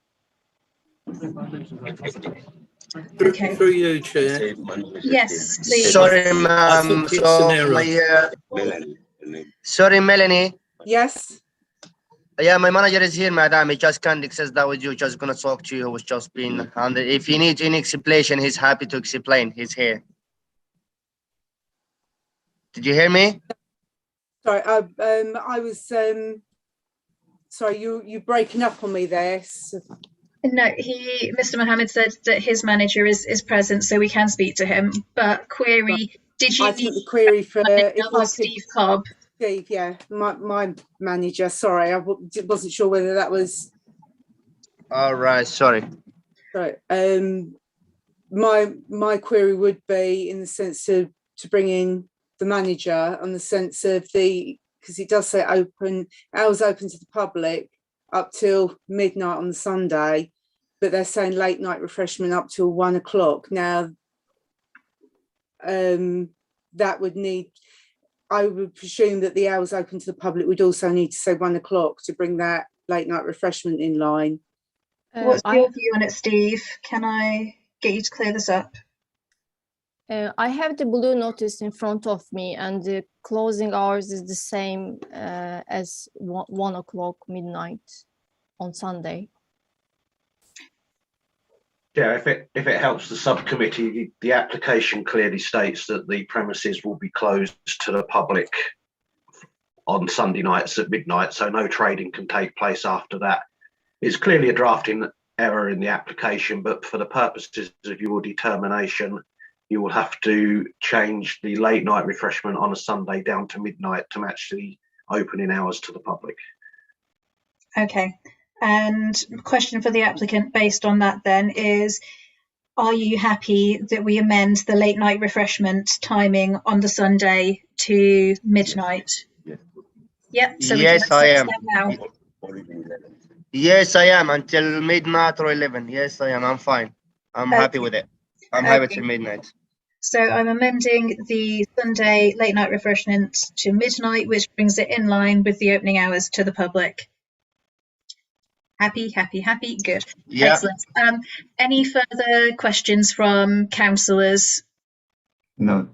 Okay. Through you, Chair. Yes, please. Sorry, ma'am. Sorry, Melanie. Yes. Yeah, my manager is here, madam. He just can't access that with you. Just gonna talk to you. He was just being, and if he needs any explanation, he's happy to explain. He's here. Did you hear me? Sorry, I was sorry, you breaking up on me there. So. No, Mr. Mohammed said that his manager is present, so we can speak to him. But query, did you need the query for if I Steve Cobb? Steve, yeah, my manager. Sorry, I wasn't sure whether that was. All right, sorry. Right. My query would be in the sense of to bring in the manager on the sense of because it does say hours open to the public up till midnight on the Sunday, but they're saying late night refreshment up till 1 o'clock. Now, that would need, I would presume that the hours open to the public would also need to say 1 o'clock to bring that late night refreshment in line. What's your view on it, Steve? Can I get you to clear this up? I have the blue notice in front of me, and the closing hours is the same as 1 o'clock midnight on Sunday. Yeah, if it helps the subcommittee, the application clearly states that the premises will be closed to the public on Sunday nights at midnight, so no trading can take place after that. It's clearly a drafting error in the application, but for the purposes of your determination, you will have to change the late night refreshment on a Sunday down to midnight to match the opening hours to the public. Okay. And question for the applicant based on that then is, are you happy that we amend the late night refreshment timing on the Sunday to midnight? Yep. So yes, I am. Now. Yes, I am until midnight or 11. Yes, I am. I'm fine. I'm happy with it. I'm happy till midnight. So I'm amending the Sunday late night refreshment to midnight, which brings it in line with the opening hours to the public. Happy, happy, happy. Good. Yeah. Excellent. Any further questions from councillors? No.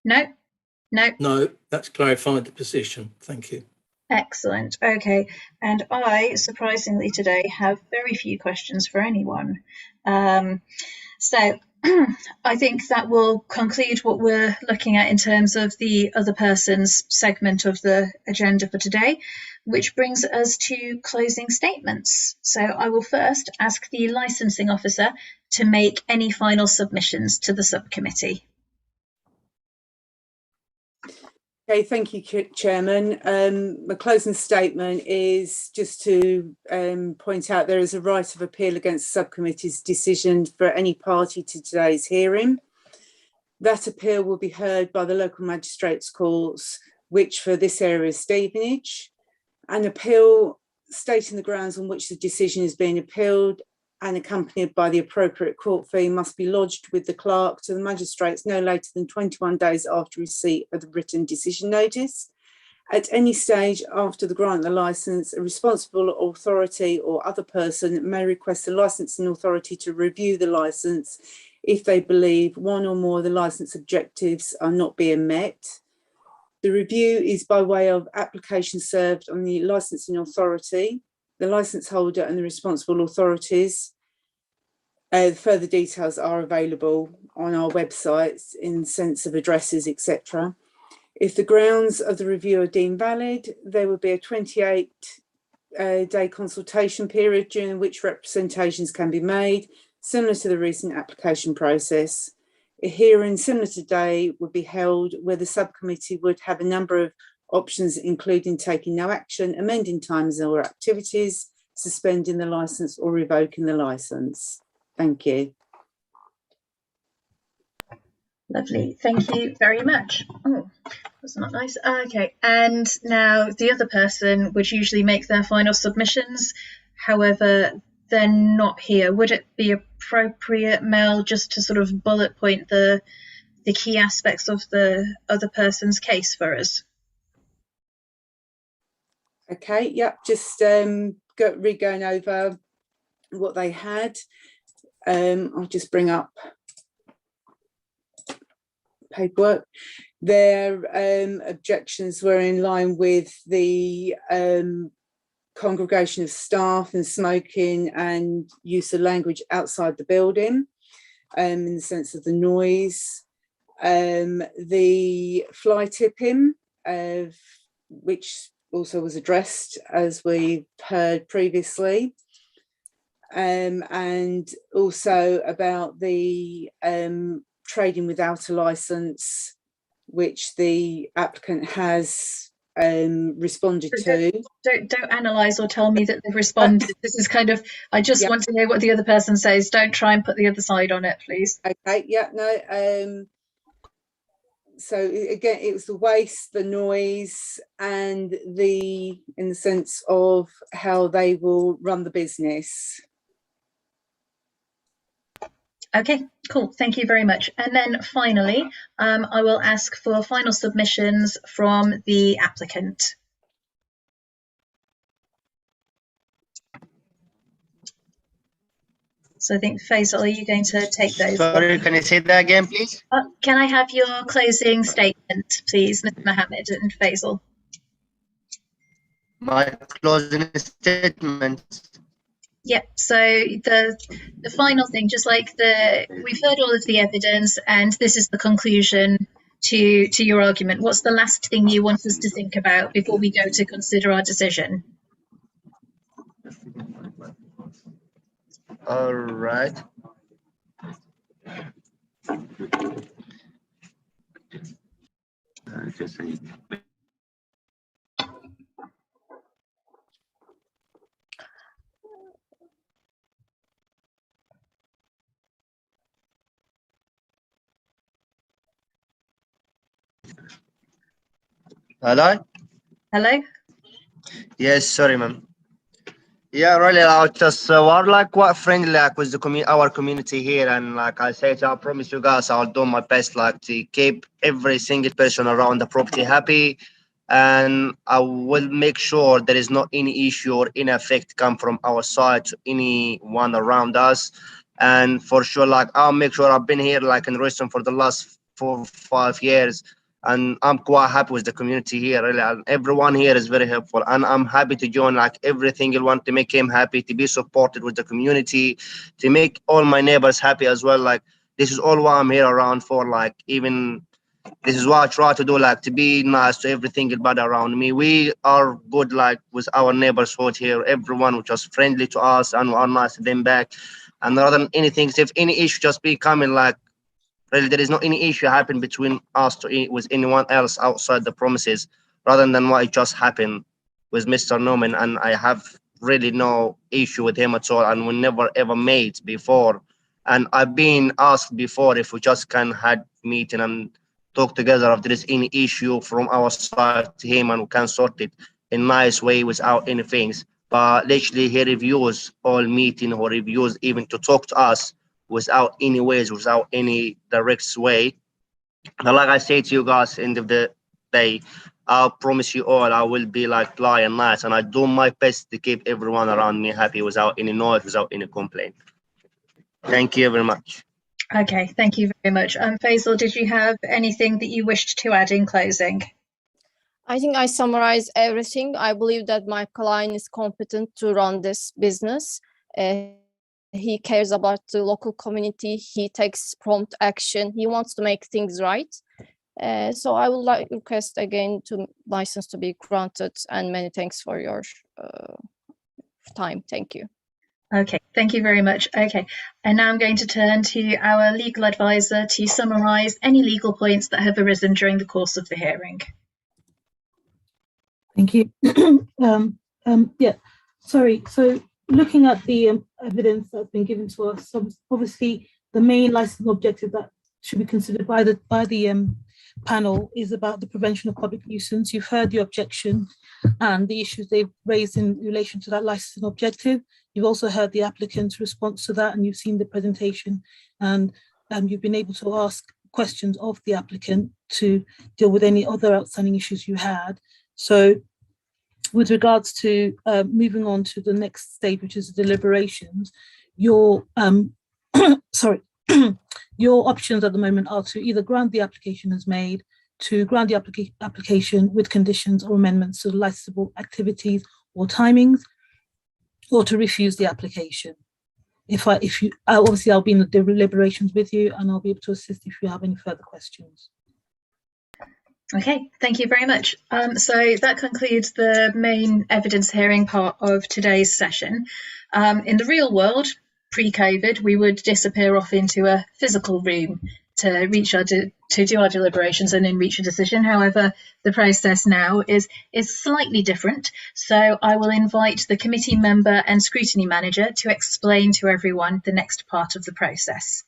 No? No? No, that's clarified the position. Thank you. Excellent. Okay. And I, surprisingly today, have very few questions for anyone. So I think that will conclude what we're looking at in terms of the other person's segment of the agenda for today, which brings us to closing statements. So I will first ask the licensing officer to make any final submissions to the subcommittee. Okay, thank you, Chairman. My closing statement is just to point out there is a right of appeal against the subcommittee's decision for any party to today's hearing. That appeal will be heard by the local magistrates' courts, which for this area is Stevenage. An appeal stating the grounds on which the decision is being appealed and accompanied by the appropriate court fee must be lodged with the clerk to the magistrates no later than 21 days after receipt of the written decision notice. At any stage after the grant of the licence, a responsible authority or other person may request the licensing authority to review the licence if they believe one or more of the licence objectives are not being met. The review is by way of application served on the licensing authority, the licence holder and the responsible authorities. Further details are available on our websites in the sense of addresses, etc. If the grounds of the review are deemed valid, there will be a 28-day consultation period during which representations can be made, similar to the recent application process. A hearing similar to today would be held where the subcommittee would have a number of options, including taking no action, amending times or activities, suspending the licence or revoking the licence. Thank you. Lovely, thank you very much. Oh, that's not nice. Okay, and now the other person would usually make their final submissions. However, they're not here. Would it be appropriate, Mel, just to sort of bullet point the key aspects of the other person's case for us? Okay, yep, just going over what they had. I'll just bring up paperwork. Their objections were in line with the congregation of staff and smoking and use of language outside the building, in the sense of the noise. The fly tipping, which also was addressed as we heard previously, and also about the trading without a licence, which the applicant has responded to. Don't analyse or tell me that they've responded. This is kind of, I just want to know what the other person says. Don't try and put the other side on it, please. Okay, yeah, no. So again, it was the waste, the noise, and in the sense of how they will run the business. Okay, cool. Thank you very much. And then finally, I will ask for final submissions from the applicant. So I think, Faisal, are you going to take those? Sorry, can you say that again, please? Can I have your closing statement, please, Mr. Mohammed and Faisal? My closing statement. Yep. So the final thing, just like we've heard all of the evidence, and this is the conclusion to your argument. What's the last thing you want us to think about before we go to consider our decision? All right. Hello? Hello? Yes, sorry, ma'am. Yeah, really, I just we're like quite friendly like with our community here, and like I said, I promise you guys I'll do my best like to keep every single person around the property happy, and I will make sure there is not any issue or any effect come from our side to anyone around us. And for sure, like I'll make sure I've been here like in restaurant for the last 4 or 5 years, and I'm quite happy with the community here, really. And everyone here is very helpful, and I'm happy to join like every single one to make him happy, to be supported with the community, to make all my neighbors happy as well. Like this is all what I'm here around for. Like even this is what I try to do, like to be nice to every single body around me. We are good like with our neighborhood here. Everyone was just friendly to us and are nice to them back. And rather than anything, if any issue just be coming like, really, there is not any issue happen between us with anyone else outside the premises, rather than what it just happened with Mr. Norman. And I have really no issue with him at all, and we never ever met before. And I've been asked before if we just can had meeting and talk together if there is any issue from our side to him, and we can sort it in a nice way without anything. but literally he reviews all meeting or reviews even to talk to us without any ways, without any direct way. But like I say to you guys, end of the day, I promise you all, I will be like lying nice, and I do my best to keep everyone around me happy without any noise, without any complaint. Thank you very much. Okay, thank you very much. Faisal, did you have anything that you wished to add in closing? I think I summarized everything. I believe that my client is competent to run this business. He cares about the local community. He takes prompt action. He wants to make things right. So I would like to request again to license to be granted, and many thanks for your time. Thank you. Okay, thank you very much. Okay, and now I'm going to turn to our legal advisor to summarize any legal points that have arisen during the course of the hearing. Thank you. Yeah, sorry. So looking at the evidence that's been given to us, obviously the main licensing objective that should be considered by the panel is about the prevention of public nuisance. You've heard the objection and the issues they've raised in relation to that licensing objective. You've also heard the applicant's response to that, and you've seen the presentation, and you've been able to ask questions of the applicant to deal with any other outstanding issues you had. So with regards to moving on to the next stage, which is deliberations, your sorry, your options at the moment are to either grant the application as made, to grant the application with conditions or amendments to the licensable activities or timings, or to refuse the application. Obviously I'll be in the deliberations with you, and I'll be able to assist if you have any further questions. Okay, thank you very much. So that concludes the main evidence hearing part of today's session. In the real world, pre-COVID, we would disappear off into a physical room to do our deliberations and then reach a decision. However, the process now is slightly different. So I will invite the committee member and scrutiny manager to explain to everyone the next part of the process.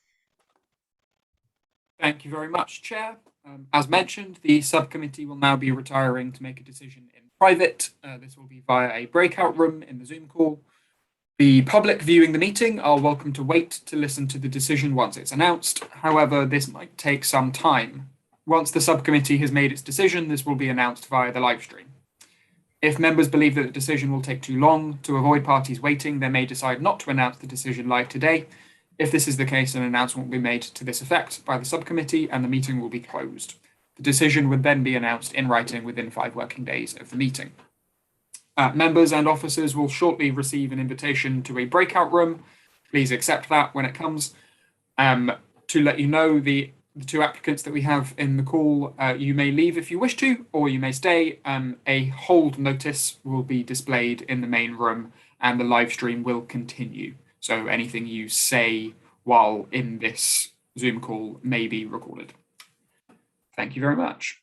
Thank you very much, Chair. As mentioned, the subcommittee will now be retiring to make a decision in private. This will be via a breakout room in the Zoom call. The public viewing the meeting are welcome to wait to listen to the decision once it's announced. However, this might take some time. Once the subcommittee has made its decision, this will be announced via the live stream. If members believe that the decision will take too long, to avoid parties waiting, they may decide not to announce the decision live today. If this is the case, an announcement will be made to this effect by the subcommittee and the meeting will be closed. The decision would then be announced in writing within 5 working days of the meeting. Members and officers will shortly receive an invitation to a breakout room. Please accept that when it comes. To let you know, the 2 applicants that we have in the call, you may leave if you wish to, or you may stay. A hold notice will be displayed in the main room and the live stream will continue. So anything you say while in this Zoom call may be recorded. Thank you very much.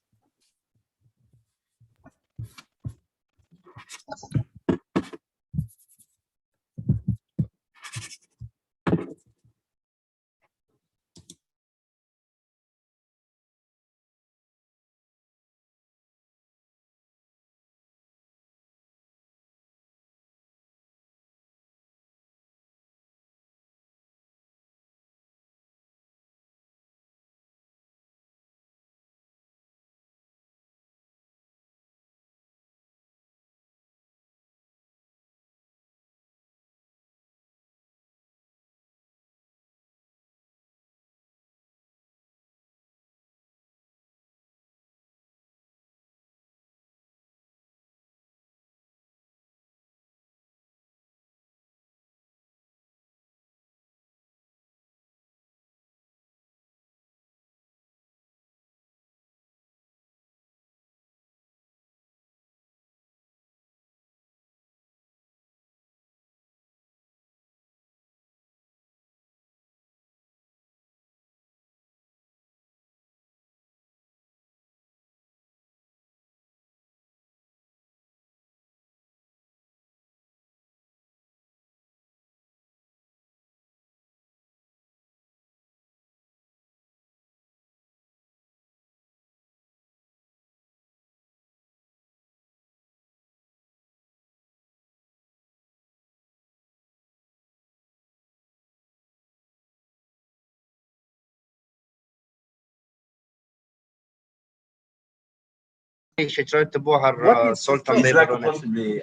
شجرة بوهر salt and It's like pepper on it. possibly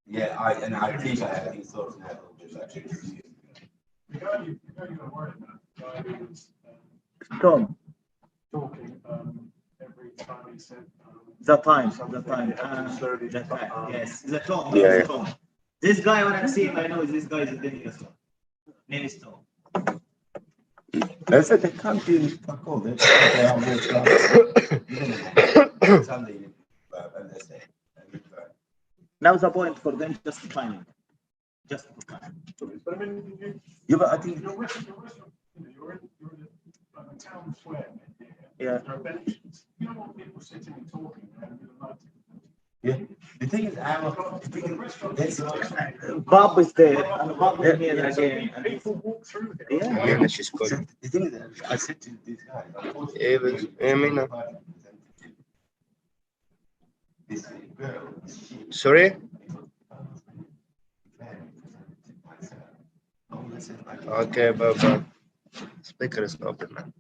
yeah, I think I have thought Tom, the time, yes, the Tom, Yeah, the Tom. This guy, when I see him, I know this guy is a dangerous one. Name is Tom. I said they can't do call it. Sunday, Wednesday. Now the point for them just finding. Just for finding. Yeah, but I think you're at the town square. Yeah. There are benches. You don't want people sitting and talking and yeah. The thing is, Bob is there, and Bob is here again. And people walk through here. yeah. Yeah, she's good. the thing is, I said to these guys, this girl, Sorry? Okay, but speaker is open now.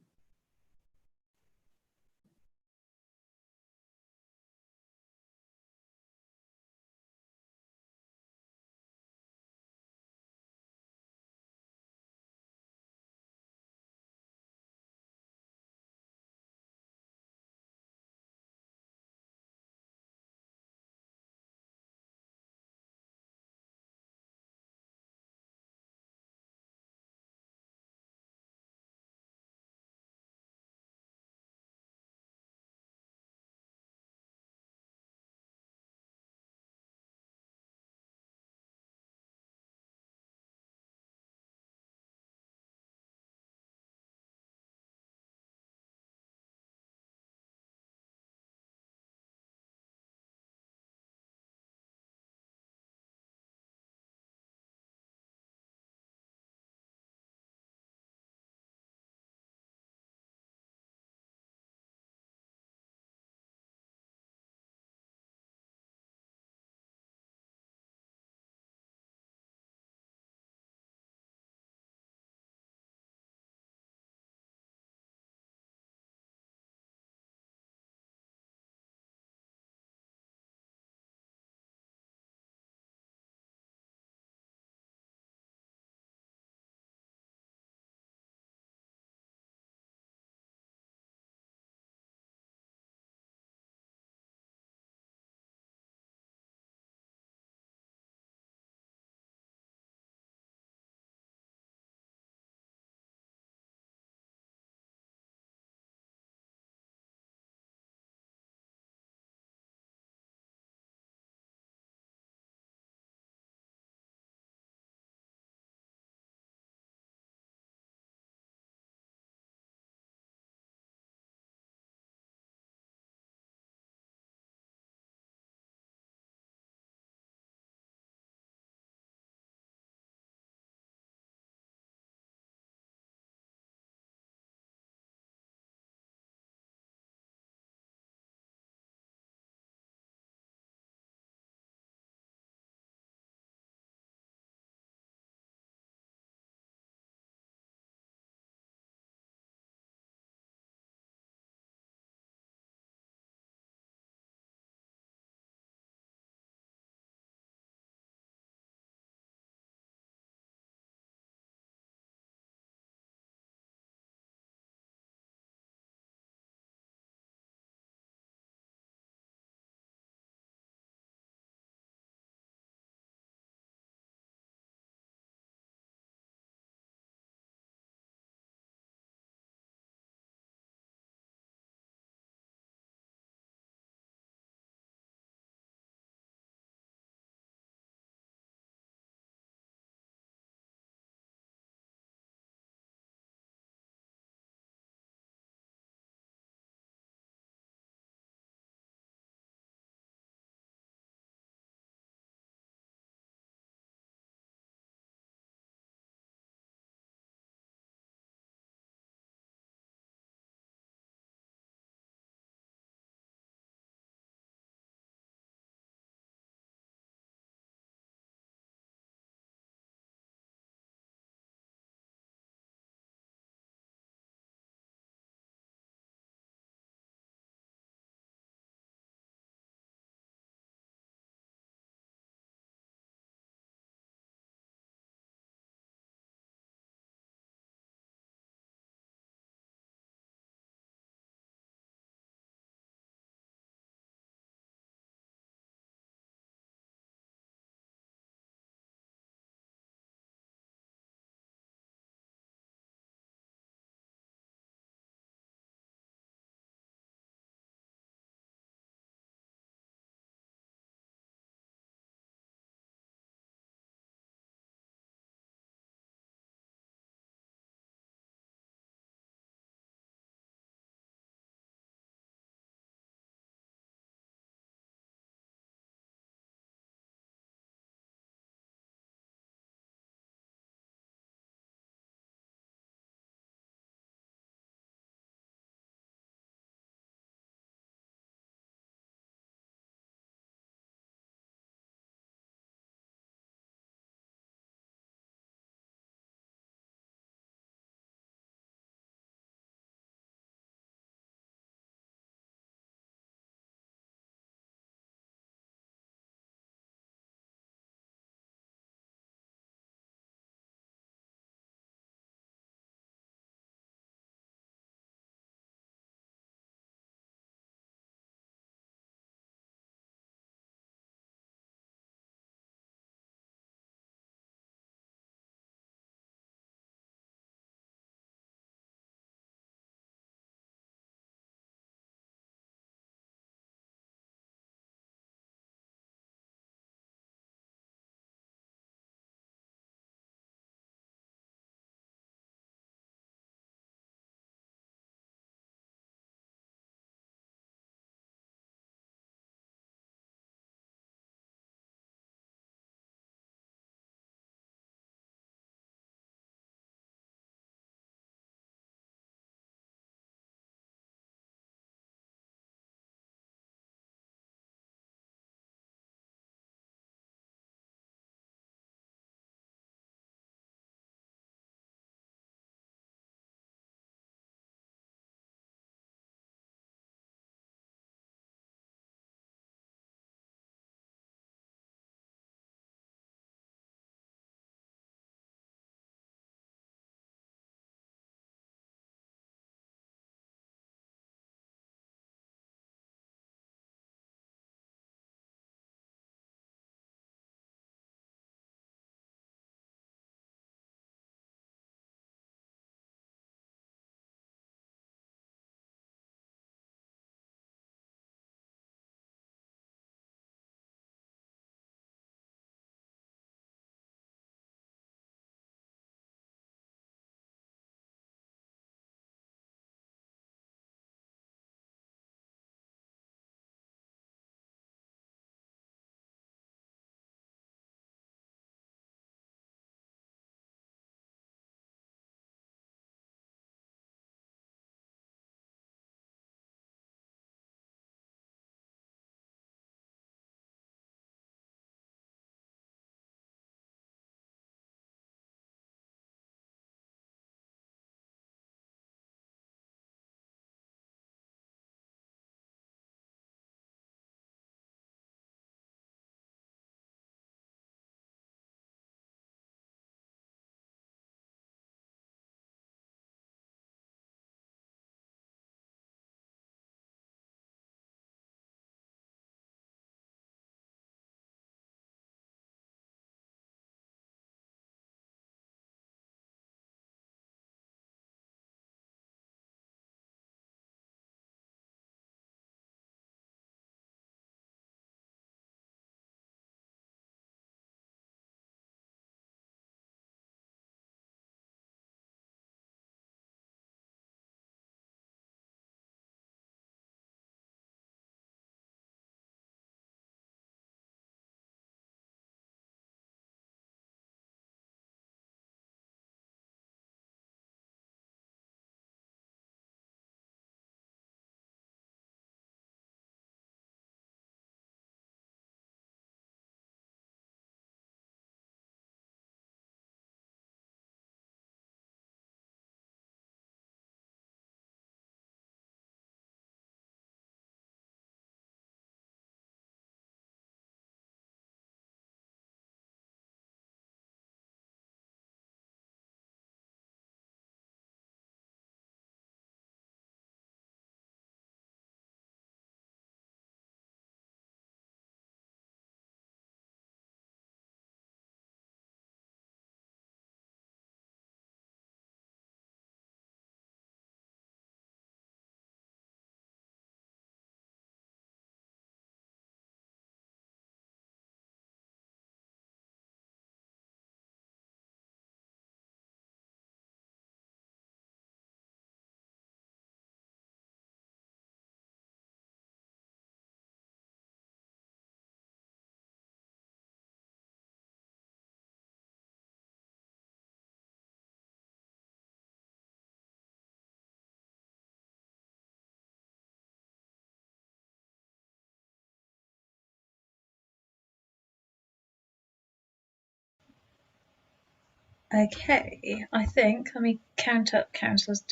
Okay, I think, let me count up councillors.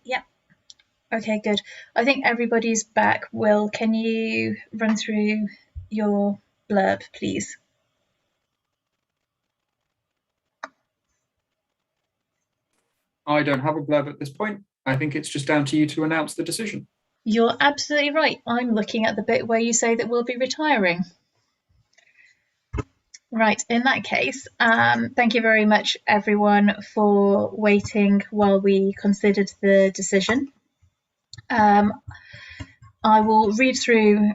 Yeah. Okay, good. I think everybody's back. Will, can you run through your blurb, please? I don't have a blurb at this point. I think it's just down to you to announce the decision. You're absolutely right. I'm looking at the bit where you say that we'll be retiring. Right, in that case, thank you very much, everyone, for waiting while we considered the decision. I will read through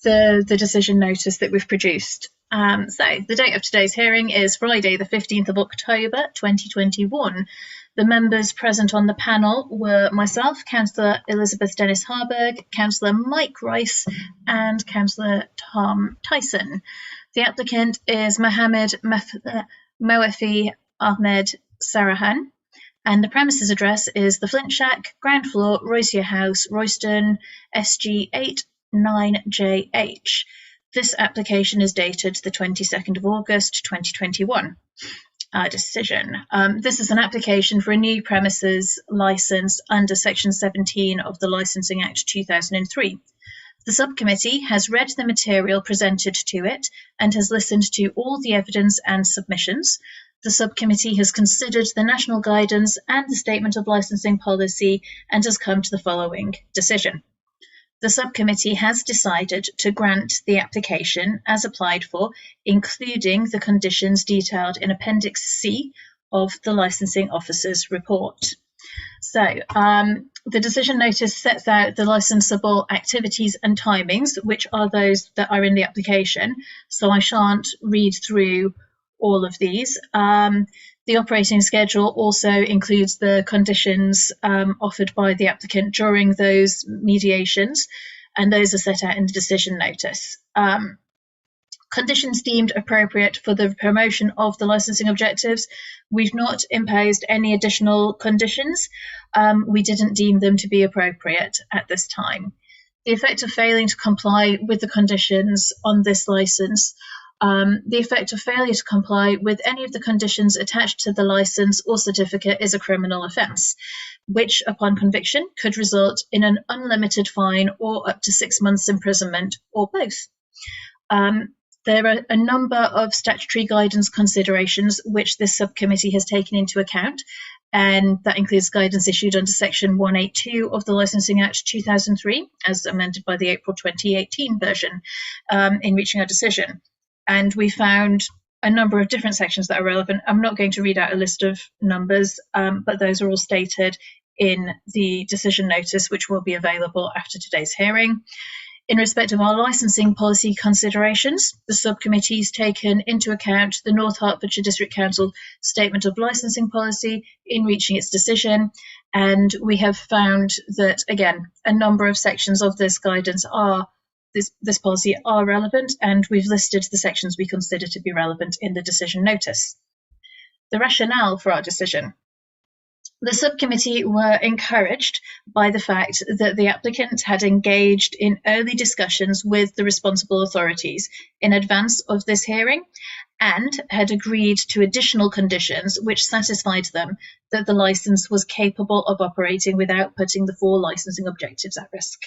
the decision notice that we've produced. So the date of today's hearing is Friday, the 15th of October, 2021. The members present on the panel were myself, Councillor Elizabeth Dennis Harburg, Councillor Mike Rice, and Councillor Tom Tyson. The applicant is Mohammed Moefi Ahmed Sarahan, and the premises address is the Flint Shack, ground floor, Roycia House, Royston, SG8 9JH. This application is dated the 22nd of August 2021. Decision. This is an application for a new premises licence under Section 17 of the Licensing Act 2003. The subcommittee has read the material presented to it and has listened to all the evidence and submissions. The subcommittee has considered the national guidance and the statement of licensing policy and has come to the following decision. The subcommittee has decided to grant the application as applied for, including the conditions detailed in Appendix C of the licensing officer's report. So the decision notice sets out the licensable activities and timings, which are those that are in the application. So I shan't read through all of these. The operating schedule also includes the conditions offered by the applicant during those mediations, and those are set out in the decision notice. Conditions deemed appropriate for the promotion of the licensing objectives. We've not imposed any additional conditions. We didn't deem them to be appropriate at this time. The effect of failing to comply with the conditions on this licence. The effect of failure to comply with any of the conditions attached to the licence or certificate is a criminal offence, which upon conviction could result in an unlimited fine or up to 6 months imprisonment or both. There are a number of statutory guidance considerations which this subcommittee has taken into account, and that includes guidance issued under Section 182 of the Licensing Act 2003, as amended by the April 2018 version, in reaching our decision. And we found a number of different sections that are relevant. I'm not going to read out a list of numbers, but those are all stated in the decision notice, which will be available after today's hearing. In respect of our licensing policy considerations, the subcommittee has taken into account the North Hertfordshire District Council Statement of Licensing Policy in reaching its decision, and we have found that, again, a number of sections of this guidance this policy are relevant, and we've listed the sections we consider to be relevant in the decision notice. The rationale for our decision. The subcommittee were encouraged by the fact that the applicant had engaged in early discussions with the responsible authorities in advance of this hearing and had agreed to additional conditions which satisfied them that the licence was capable of operating without putting the 4 licensing objectives at risk.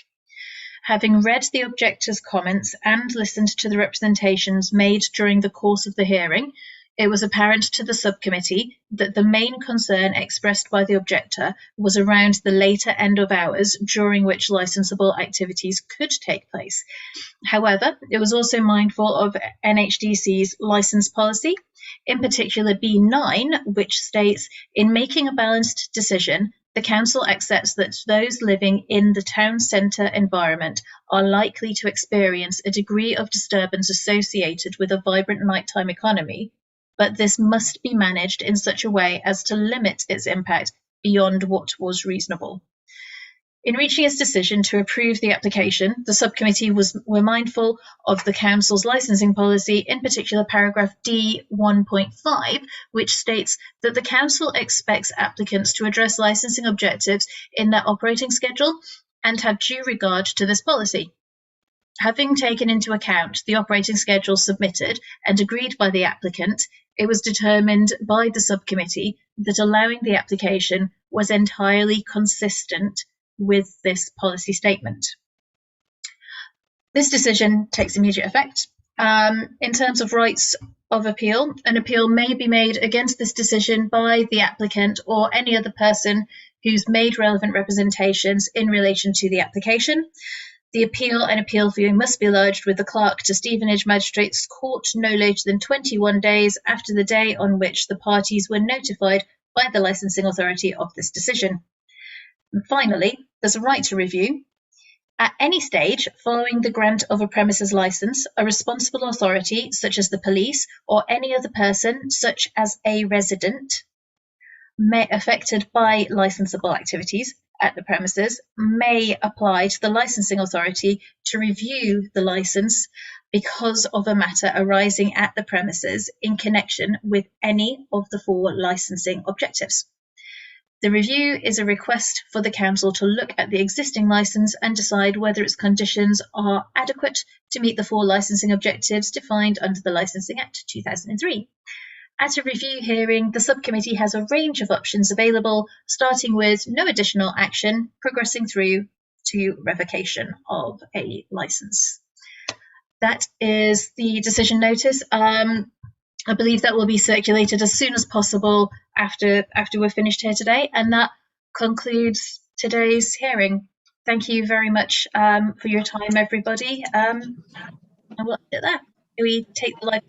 Having read the objectors' comments and listened to the representations made during the course of the hearing, it was apparent to the subcommittee that the main concern expressed by the objector was around the later end of hours during which licensable activities could take place. However, it was also mindful of NHDC's licence policy, in particular B9, which states, in making a balanced decision, the council accepts that those living in the town centre environment are likely to experience a degree of disturbance associated with a vibrant nighttime economy, but this must be managed in such a way as to limit its impact beyond what was reasonable. In reaching its decision to approve the application, the subcommittee were mindful of the council's licensing policy, in particular paragraph D 1.5, which states that the council expects applicants to address licensing objectives in their operating schedule and have due regard to this policy. Having taken into account the operating schedule submitted and agreed by the applicant, it was determined by the subcommittee that allowing the application was entirely consistent with this policy statement. This decision takes immediate effect. In terms of rights of appeal, an appeal may be made against this decision by the applicant or any other person who's made relevant representations in relation to the application. The appeal and appeal viewing must be lodged with the clerk to Stevenage Magistrates Court no later than 21 days after the day on which the parties were notified by the licensing authority of this decision. And finally, there's a right to review. At any stage following the grant of a premises license, a responsible authority, such as the police or any other person, such as a resident, affected by licensable activities at the premises, may apply to the licensing authority to review the license because of a matter arising at the premises in connection with any of the 4 licensing objectives. The review is a request for the council to look at the existing licence and decide whether its conditions are adequate to meet the 4 licensing objectives defined under the Licensing Act 2003. At a review hearing, the subcommittee has a range of options available, starting with no additional action, progressing through to revocation of a licence. That is the decision notice. I believe that will be circulated as soon as possible after we're finished here today, and that concludes today's hearing. Thank you very much for your time, everybody. And we'll end it there. We take the live